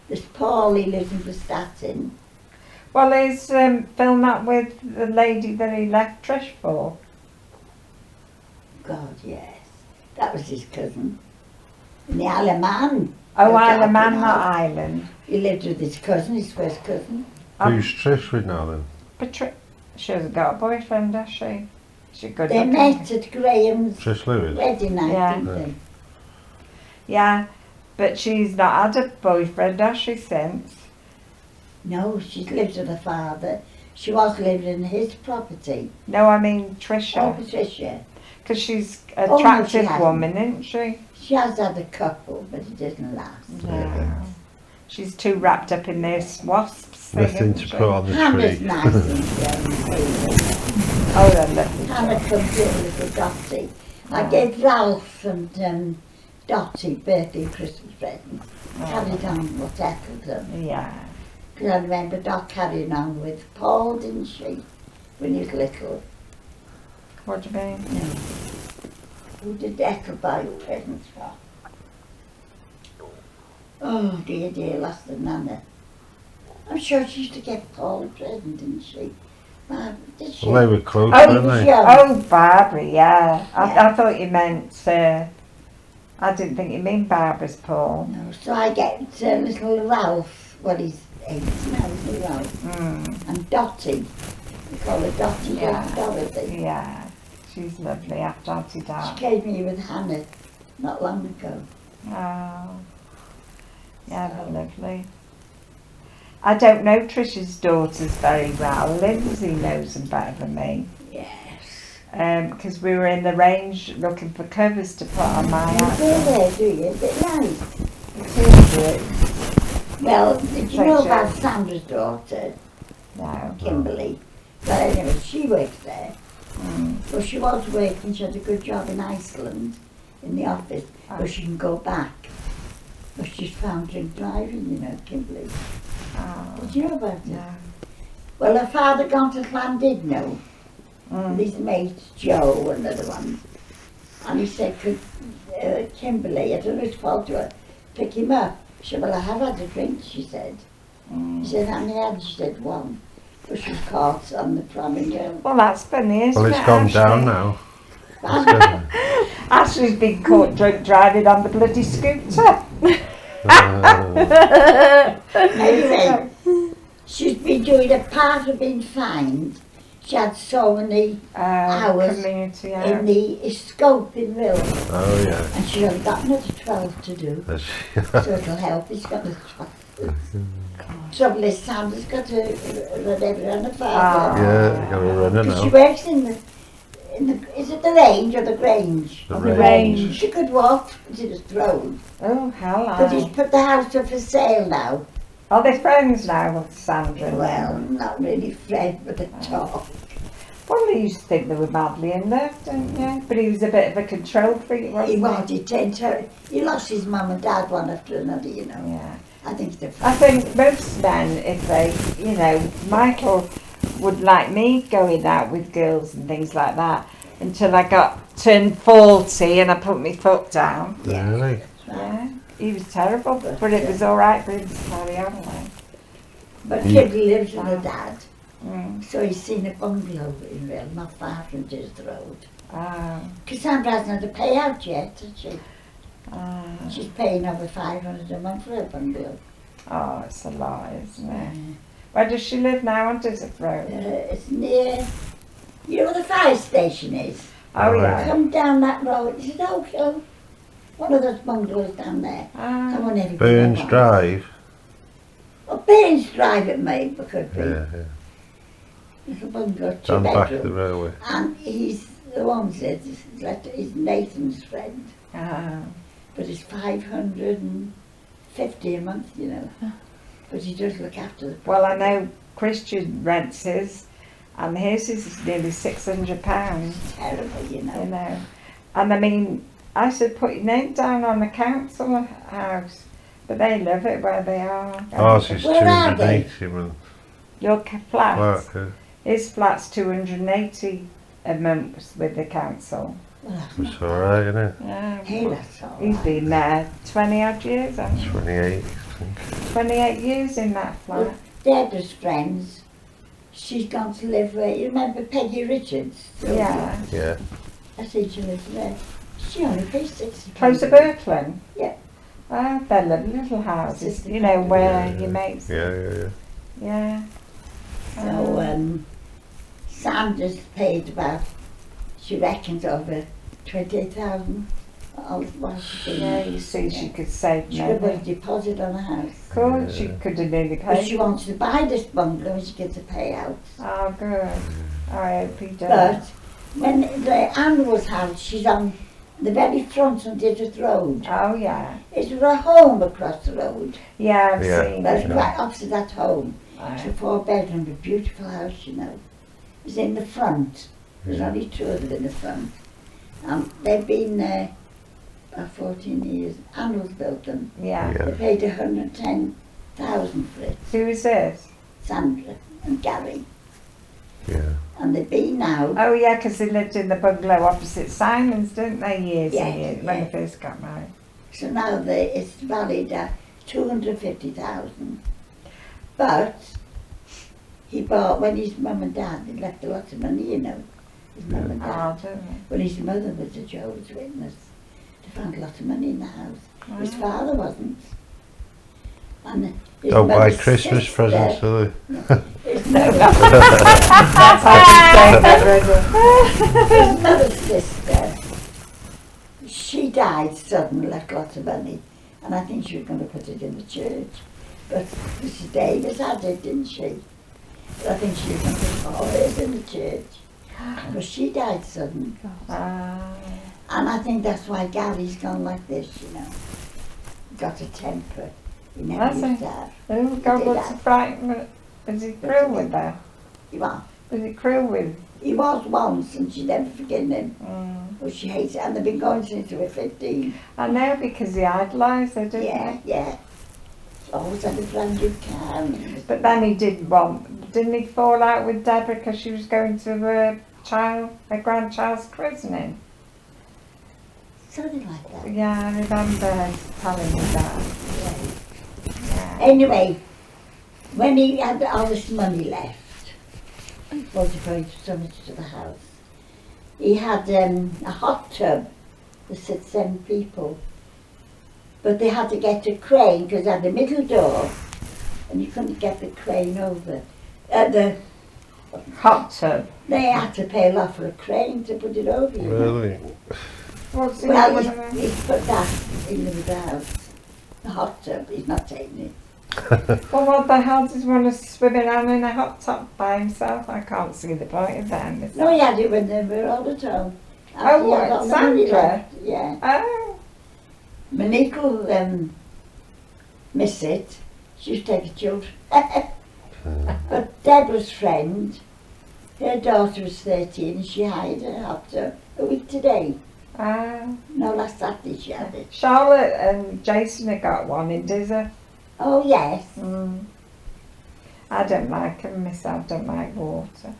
There's Paul, he lives in Prestatyn. Well, is Phil not with the lady that he left Trish for? God, yes. That was his cousin. In the Isle of Man. Oh, They're Isle of Man, talking not now. Ireland. He lived with his cousin, his first cousin. Who's Trish with now then? She hasn't got a boyfriend, has she? She's good They looking. met at Graham's Trish Lewis. wedding night, Yeah. didn't they? Yeah, but she's not had a boyfriend, has she, since? No, she's lived with her father. She was living in his property. No, I mean Oh, Trisha. Patricia. Because she's an no, she attractive hasn't. woman, isn't she? She has had a couple, but it doesn't last. No. She's too wrapped up in this wasps thing, Nothing isn't to she? put on the Hannah's tree. nice and Oh, they're lovely. Hannah comes in with little Dottie. I gave Ralph and Dottie birthday and Christmas presents. Carried on what Ethel done. Yeah. Because I remember Dot carrying on with Paul, didn't she? When he was little. What do you mean? No. Who did Ethel buy presents for? Oh dear, dear, lost the Nana. I'm sure she used to get Paul a present, didn't she? Did she? Well, they were close, Oh, weren't was they? young. Oh, Barbara, yeah. Yeah. I thought you meant, I didn't think you mean Barbara's Paul. No, so I get little Ralph, well he's 8 now, little Ralph, and Dottie. We call her Dottie, Yeah. Dorothy. Yeah, she's lovely after Auntie She died. came here with Hannah not long ago. Oh, yeah, they're lovely. I don't know Trish's daughters very well. Lindsay knows them better than me. Yes. Because we were in the range looking for covers to put on my You go album. there, do you? Is it nice? It is good. Well, did you Thank know you. about Sandra's daughter, No. Kimberly? Well, anyway, she works there. Well, she was working, she had a good job in Iceland, in the office, but she can go back. But she's found drink driving, you know, Kimberly. Oh, Did you know about it? no. Well, her father gone to Llandudno, Mm. with his mate Joe and other ones. And he said, could Kimberly, I don't know his fault to her, pick him up? She said, well, I have had a drink, she said. He said, how many had? She said, one. But she was caught on the promenade. Well, that's funny, isn't Well, it? it's gone Ashley? down now. Ashley's been caught drunk driving on the bloody scooter. Anyway, she's been doing a part of being fined. She had so many hours Community in the scope in Mill, Oh, yeah. and she only got another 12 to do. Has she? So it'll help. He's got another 12. Trouble is, Sandra's got to run every on the farm. Yeah, you got a runner Because she now. works in the, is it the range or the Grange? The On range. She could walk to the throne. Oh, hello. But he's put the house up for sale now. Are they friends now with Sandra? Well, not really friend, but a talk. Well, I used to think they were madly in love, don't you? But he was a bit of a control freak, wasn't He he? was, he turned her, he lost his mum and dad one after another, you know. Yeah. I think the I think most men, if they, you know, Michael would like me going out with girls and things like that until I turned 40 and I put my foot down. Really? Yeah, he was terrible, but it was all right for him to carry on like. But kid lives with her dad, Mm. so he's seen a bungalow in Real, not far from this road. Ah, Cassandra hasn't had a payout yet, has she? ah. She's paying over 500 a month for a bungalow. Oh, it's a lot, isn't it? Where does she live now on Desert Road? It's near, you know where the fire station is? Oh, Right. yeah. Come down that road, it's an Oak Hill. One of those bungalows down there. Ah, Come on, everybody. Burns Drive. Well, Burns Drive it may, could be. Yeah, yeah. Little bungalow, two Down the back of the bedroom. railway. And he's the one said he's Nathan's friend, ah. but it's 550 a month, you know. But he does look after the Well, I property. know Christian rents his, and his is nearly £600, Terrible, you you know. know. And I mean, I should put your name down on the council house, but they love it where they are. Ours is Where are they? 280 a month. Your flat, Flat, yeah. his flat's 280 a month with the council. Well, that's It's not alright, isn't it? Yeah. Hey, that's all He's right. been there 20 odd years, hasn't he? 28, I think. 28 years in that flat. Debs' friends, she's gone to live where, you remember Peggy Richards? Yeah. Yeah. I think she lives there. She only pays 60 Close to Birkeland? Yeah. Ah, they're lovely little houses, Sister you know, where Yeah, your mates. Yeah, yeah, yeah. Yeah. So, Sandra's paid about, she reckons, over 28,000. While she's been Yeah, there. you see, she could save She could put a money. deposit on a house. Of course, she could have nearly But she paid. wants to buy this bungalow and she gets a payout. Oh, good. I hope he But does. when the animal's house, she's on the very front on Digit Road. Oh, yeah. It's a home across the road. Yeah, I've Yeah. seen That's it. right opposite that home. It's a Right. 4-bedroom, a beautiful house, you know. It's in the front. There's Yeah. only 2 of them in the front. They've been there about 14 years. Animals built them. Yeah. They Yeah. paid 110,000 for it. Who is this? Sandra and Gary. Yeah. And they've been now. Oh, yeah, because they lived in the bungalow opposite Simon's, didn't they, years Yeah, and years, when yeah. they first got married. So now it's valued at 250,000. But he bought, when his mum and dad, they left a lot of money, you know. His mum and dad. Oh, don't When his mother was a Jehovah's Witness, they found a lot of money in the house. they? His father wasn't. And his Don't buy mother's Christmas sister- presents, do they? His mother, That's how you say that, really. his mother's sister, she died suddenly, left lots of money, and I think she was going to put it in the church. But Mrs. Davis had it, didn't she? But I think she was going to put all hers in the church. But she died suddenly. Ah. And I think that's why Gary's gone like this, you know. Got a temper. He never That's used to have. Oh, God, did what's that. the frightened? Was he cruel with her? He was. Was he cruel with? He was once and she'd never forgiven him. Mm. But she hates it. And they've been going since they were 15. I know, because he idolised her, didn't Yeah, he? yeah. Always had a brand new car. But then he didn't he fall out with Deborah because she was going to her grandchild's christening? Something like that. Yeah, I remember telling me that. Yeah. Yeah. Anyway, when he had all this money left, was going so much to the house, he had a hot tub that said 7 people. But they had to get a crane because it had a middle door and you couldn't get the crane over. The Hot tub. They had to pay a lot for a crane to put it over. You know. Really? What's in Well, one of them? he's put that in the house. The hot tub, he's not taking it. Well, what the hell does he want to swim around in a hot tub by himself? I can't see the point of that. No, he had it when they were all the time. Oh, He had what, all the money Sandra? left, yeah. Oh, Monique will miss it. She's taking children. But Deborah's friend, her daughter was 13 and she hired a hot tub a week today. No, last Saturday she had it. Charlotte and Jason have got one in Dizzer. Oh, yes. I don't like them myself, don't like water.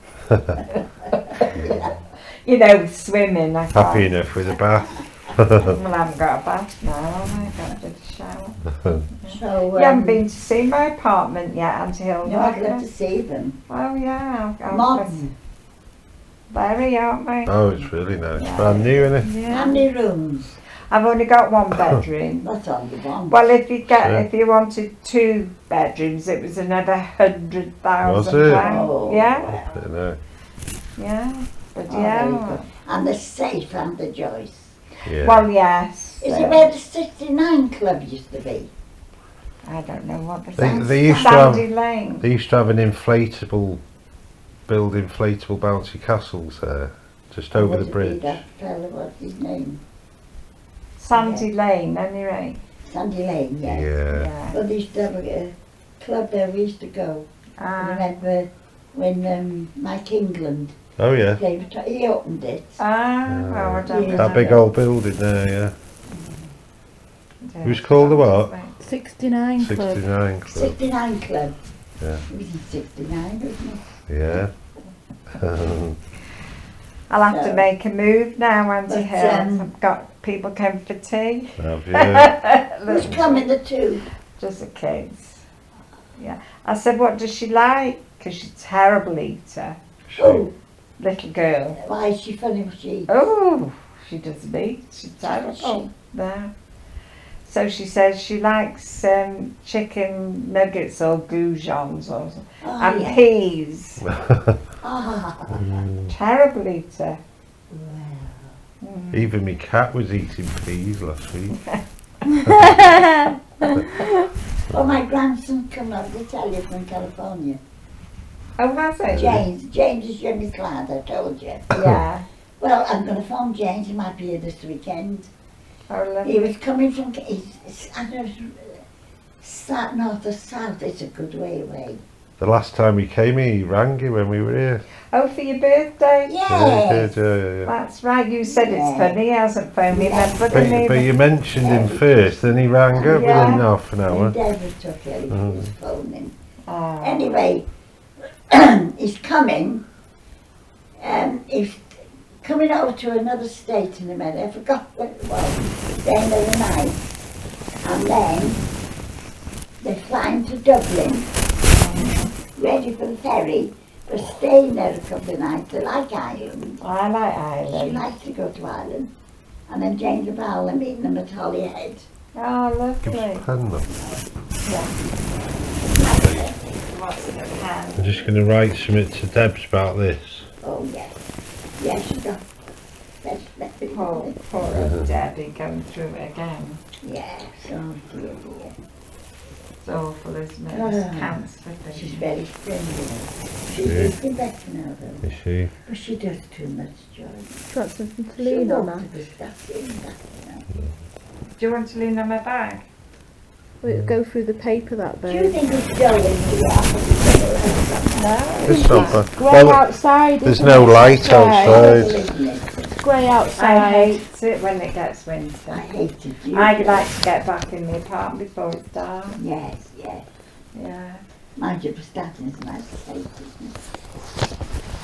You know, swimming, I can't. Happy enough with a bath. Well, I haven't got a bath now, I've got a bit of shower. So, You haven't been to see my apartment yet, Auntie Hilda? no, I'd love to see them. Oh yeah, I'll Modern. Very, aren't we? Oh, it's really nice. Yeah. Brand new, isn't it? Yeah. How many rooms? I've only got one bedroom. That's all you want. Well, if you Sure. if you wanted 2 bedrooms, it was another £100,000. Was it? Oh, Yeah, I don't know. yeah, but Oh, there you yeah. go. And the safe and the Joyce. Yeah. Well, yes. Is it where the 69 club used to be? I don't know what the They used to have Sandy Lane. they used to have an build inflatable bouncy castles there, just over the Would it be bridge. That fella, what's his name? Sandy Lane, anyway. Sandy Lane, yes. Yeah. Yeah. Well, they used to have a club there we used to go. I Ah, remember when Mike England Oh yeah. played, he opened it. oh, I don't Yeah. know. That big old building there, yeah. Yeah. It was called the what? 69 Club. 69 Club. 69 club. Yeah. It was in 69, wasn't it? Yeah. I'll have to No. make a move now, Auntie But, Hilda. I've got people coming for tea. Have you? Who's coming, the two? Just the kids. Yeah. I said, what does she like? Because she's a terrible eater. Oh, Little girl. why is she funny when she eats? Oh, she doesn't eat. She's Does terrible. No. So she says she likes chicken nuggets or goujons or something. Oh, And yeah. peas. Ah, Terrible eater. well. Even my cat was eating peas last week. Oh, my grandson come up to tell you from California. Oh, was it? James is youngest lad, I told you. Yeah. Well, I'm going to phone James, he might be here this weekend. Oh, lovely. He was coming from, I don't know, north or south, it's a good way away. The last time he came here, he rang you when we were here. Oh, for your birthday? Yeah, he Yes. did, yeah. That's right. You said Yeah. it's funny. He hasn't phoned me. Yeah. Remember, But, didn't he? but you mentioned him first, then he rang up Yeah. within half an hour. And Debs took it, he Mhm. was phoning. Oh. Anyway, he's coming, he's coming over to another state in America, I forgot where it was, the end of the night. And then they're flying to Dublin, ready for the ferry, but staying there a couple of nights. They like Ireland. I like She Ireland. likes to go to Ireland. And then James and Val are meeting them at Holyhead. Oh, Give lovely. us a pen, look. What's in her hand? I'm just going to write something to Debs about this. Oh yes. Yes, she got that's Poor, poor old Debbie going through it again. yeah, so dear. It's awful, isn't it? It's Ah. cancer She's thing. very friendly. She's Yeah. getting better now though. You see? But she does too much, Joyce. Do you want something to She lean on wants her? to be stuck in that, you know. Do you want to lean on my bag? Will it go through the paper that Do you way? think it's dull in here? No. It's not bad. Grey Well, outside. there's isn't no it? light Grey. outside. Isn't it? It's grey I outside. hate it when it gets I winter. hate it. You I'd do. like to get back in the apartment before it's dark. Yes, yes. Yeah. Mind you, Prestatyn is a nice place, isn't it?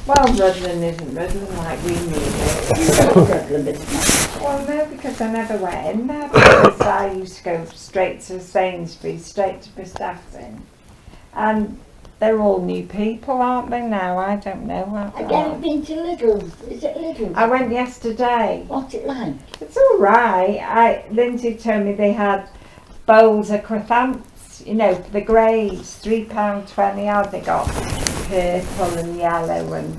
Well, Rudlin isn't Rudlin like we need it. You go to Dublin, but it's not. Well, no, because I never went in there because I used to go straight to Sainsbury's, straight to Prestatyn. And they're all new people, aren't they now? I don't know. I've never been to Lidl's. Is it Lidl's? I went yesterday. What's it like? It's all right. Lindsay told me they had bowls of croissants, you know, the greys, £3.20. How they got purple and yellow and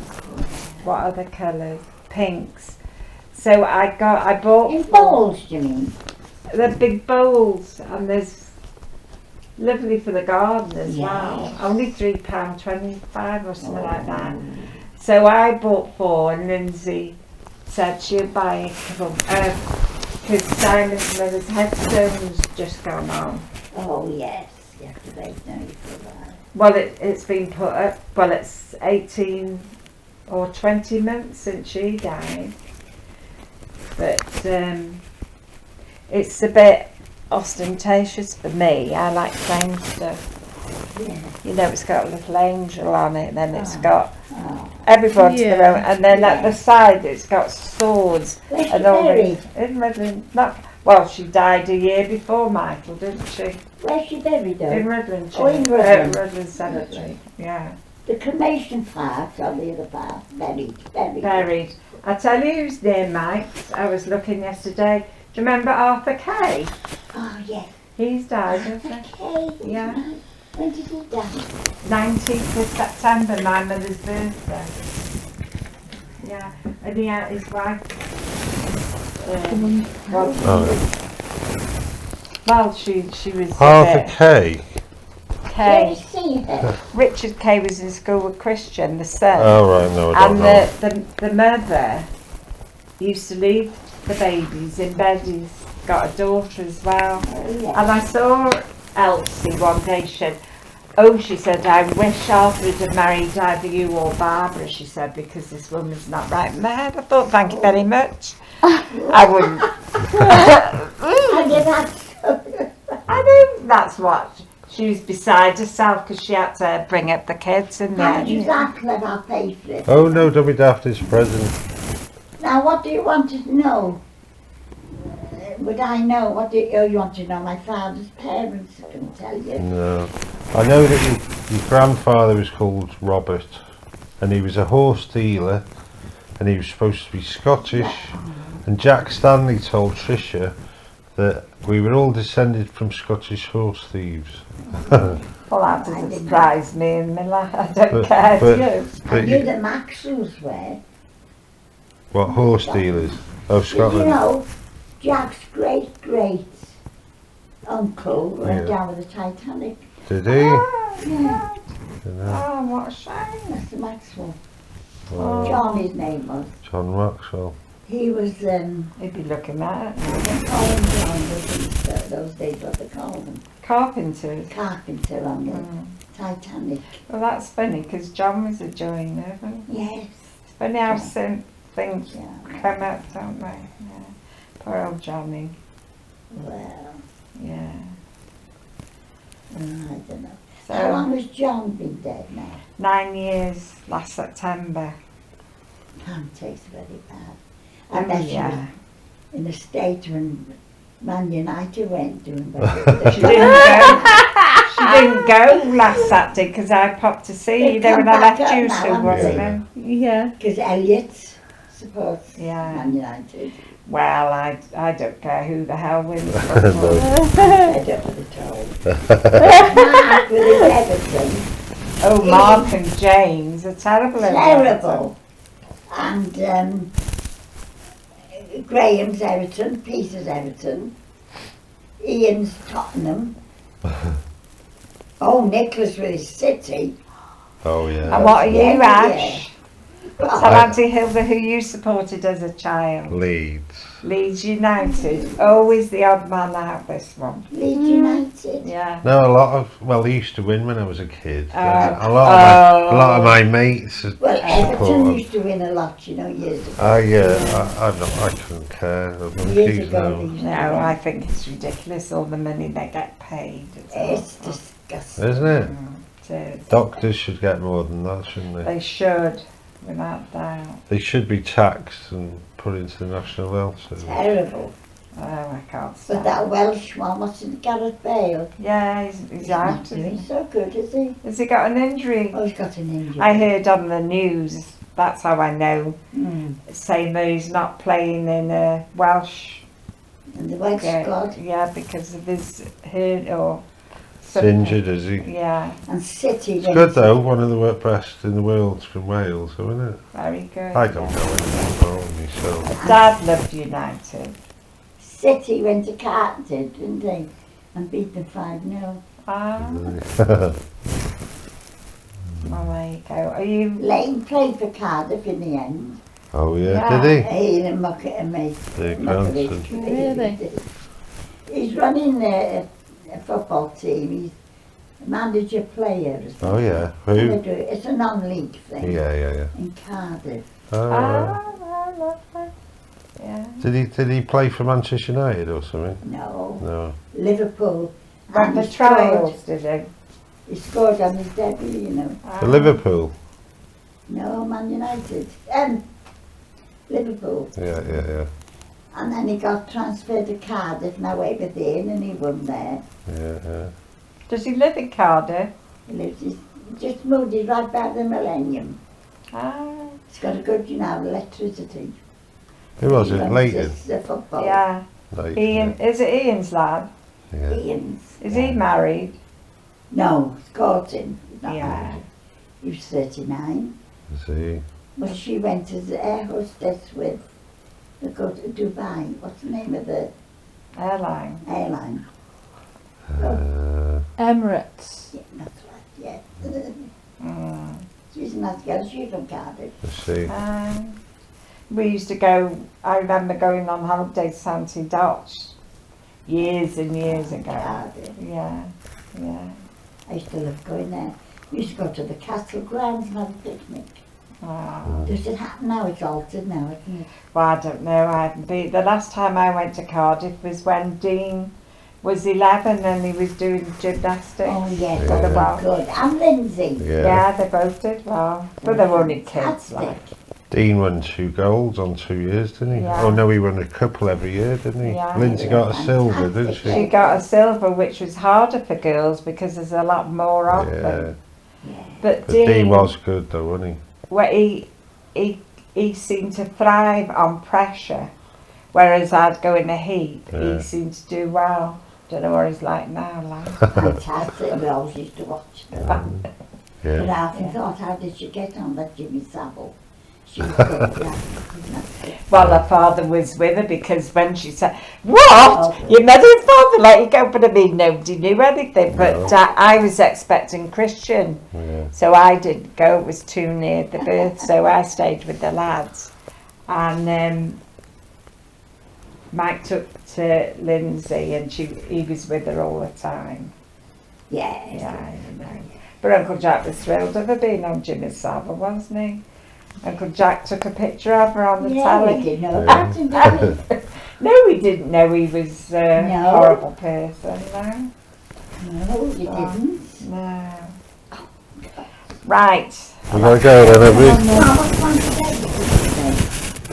what other colours? Pinks. So I bought In bowls, do you mean? the big bowls, and there's lovely for the garden as well. Yes. Only £3.25 or something like that. So I bought 4, and Lindsay said she'd buy a couple because Simon's mother's headstone's just gone on. Oh, yes. You have to wait now for that. Well, it's been put up. Well, it's 18 or 20 months since she died, but it's a bit ostentatious for me. I like plain stuff. Yeah. You know, it's got a little angel on it, and then it's Oh. got Oh. everyone's Yeah. their own, and then at Yeah. the side it's got swords Where's she and all buried? in Redland. Well, she died a year before Michael, didn't she? Where's she buried though? In Redland. Oh, in Redland. Redland Cemetery. Yeah. The cremation part on the other part. Buried. Buried. I tell you who's near Mike's. I was looking yesterday. Do you remember Arthur Kay? Oh, yes. He's died, hasn't he? Okay. Yeah. When did he die? 19th of September, my mother's birthday. Yeah, and he had his wife. Well, well, she was Arthur Kay. Can Kay. you see her? Richard Kay was in school with Christian, the son. Oh right, no, I don't And know. the mother used to leave the babies in bed. He's got a daughter as well. Oh, yes. And I saw Elsie one day. She said, "Oh," she said, "I wish Arthur had married either you or Barbara," she said, "because this woman's not right in the head." I thought, thank you very much. I wouldn't. And you had I think that's what. She was beside herself because she had to bring up the kids in How does there. that clever pay for it? Oh no, don't be daft, it's present. Now, what do you want to know? Would I know? What do you want to know? My father's parents, I can tell you. No. I know that your grandfather was called Robert, and he was a horse dealer, and he was supposed to be Scottish, and Jack Stanley told Tricia that we were all descended from Scottish horse thieves. Well, that doesn't surprise me in my life. I don't care, do you? I knew the Maxwells were. What, horse dealers? Oh, Did you Scotland. know Jack's great uncle went Yeah. down with the Titanic? Did he? Oh, Yeah, oh, what a shame. Mr. Maxwell. Oh, John, his name was. John Maxwell. He was He'd be looking at it. Colin John was in those days, what they call them. Carpenters. Carpenter on the Mm. Titanic. Well, that's funny because John was a joiner. Isn't it? Yes. It's funny how Yeah. some things Yeah. come up, don't they? Yeah. Poor old Johnny. Well, Yeah. I don't know. So How long has John been dead now? 9 years last September. Pam takes very bad. I bet she was Yeah. in the States when Man United went doing She didn't go. She didn't go last Saturday because I popped to see They you there when come I back left up you, now, Sue, haven't wasn't they? it? Yeah. Because Elliot supports Yeah. Man United. Well, I don't care who the hell wins. No. Fed up with the toll. Mark with his Everton. Oh, Mark and James are terrible. at Terrible. And Graham's Everton, Peter's Everton, Ian's Tottenham. Oh, Nicholas with his City. Oh And yeah. what are you, Yeah, Ash? Tell Oh, Auntie Hilda who you supported as a child. Leeds. Leeds United. Always the odd man out, this one. Leeds United. Yeah. No, a lot of, well, they used to win when I was a kid. Oh. A lot of my mates. Well, Everton support- used to win a lot, you know, years ago. Oh yeah, I couldn't care. The Years monkeys ago, know. they used to No, win. I think it's ridiculous, all the money they get paid. It's disgusting. Isn't it? It is. Doctors should get more than that, shouldn't they? They should, without doubt. They should be taxed and put into the National Health Service. Terrible. Oh, I can't But stand that it. Welsh one, what's in Gareth Bale? Yeah, he's He's out, not isn't doing he? so good, is he? Has he got an injury? Oh, he's got an injury. I heard on the news, that's how I know, saying that he's not playing in a Welsh And the Welsh game. squad. Yeah, because of his hurt or He's something. injured, is he? Yeah, And City. It's good though, one of the best in the world from Wales, isn't it? very good. I don't yeah. know anything about me, so. Dad loved United. City went to Cardiff, didn't they? And beat them 5-0. Ah, Oh well, there you go. Are you? Lane played for Cardiff in the end. yeah, Yeah. did he? He and muck it and me. The grandson. Really? He's running a football team. He's a manager player. Or something. Oh yeah, And they who? do it. It's a non-league thing Yeah. in Cardiff. Oh, Ah, lovely. Yeah. did he play for Manchester United or something? No, No. Liverpool. Ran And the he scored. trials, did he? He scored on his debut, you know. Ah. For Liverpool? No, Man United. Liverpool. Yeah. And then he got transferred to Cardiff, now over there, and he won there. Yeah. Does he live in Cardiff? He lives, he's just moved, he's right by the Millennium. Ah, He's got a good, electricity. Who was He it? runs Leighton? The football. yeah. Leighton, Ian, is it Ian's lad? yeah. Ian's. Is he married? No, Gordon. He's not Yeah. married. He was 39. Is he? Well, she went as air hostess with, they go to Dubai. What's the name of the Airline. airline? Emirates. Yeah, that's right, yeah. Mm. She's a nice girl, she's from Cardiff. Is he? We used to go, I remember going on holiday to Auntie Hilda's years and years ago. Cardiff. Yeah. I used to love going there. We used to go to the castle grounds and have a picnic. Wow. Does it happen now? It's altered now, isn't it? Well, I don't know. I haven't been. The last time I went to Cardiff was when Dean was 11 and he was doing gymnastics. Oh, yes, For the oh, well. good. And Lindsay. Yeah, they both did well. But they were only kids, like. Fantastic. Dean won 2 golds on 2 years, didn't he? Yeah. Oh no, he won a couple every year, didn't he? Yeah. Lindsay got a silver, didn't Fantastic. She she? got a silver, which was harder for girls because there's a lot more of Yeah. them. Yeah. But But Dean was good though, wasn't well, he seemed to thrive on pressure, whereas I'd go in the heat. Yeah. He seemed to do well. Don't know what he's like now, like. Fantastic. We always used to watch them. he? But Yeah. I often thought, how did she get on that Jimmy Savile? She was good at that. Well, her father was with her because when she said, "What? Oh. Your mother's father let you go?" But I mean, nobody knew anything. But No. I was expecting Christian. Yeah. So I didn't go, it was too near the birth, so I stayed with the lads. And Mike took to Lindsay and he was with her all the time. Yes. Yeah, I know. But Uncle Jack was thrilled of her being on Jimmy Savile, wasn't he? Uncle Jack took a picture of her on the Yeah, we telly. didn't know Yeah. that, didn't we? No, we didn't know he was a No. horrible person, no. No, you didn't. No. Right. We gotta go then, have we? Well, what's one today?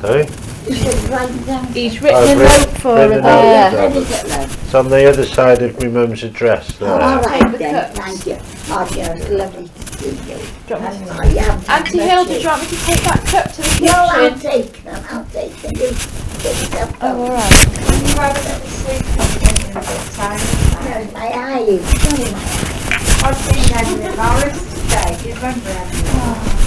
Sorry? You should write it down. He's written I've a note for her written a note there. down. Read it, love. It's on the other side of my mum's address Oh, there. all Take right the then, cups. thank you. Oh, yeah, it's lovely to see you. Do you want me to- Oh, yeah, Auntie Hilda, do you want me to take that cup to the kitchen? No, I'll take them. I'll take them. You get yourself Oh, going. alright. Can you have a little sleep in a bit time? No, my eyes. Sorry, my eyes. I've seen Henry Morris today. Do you remember Henry?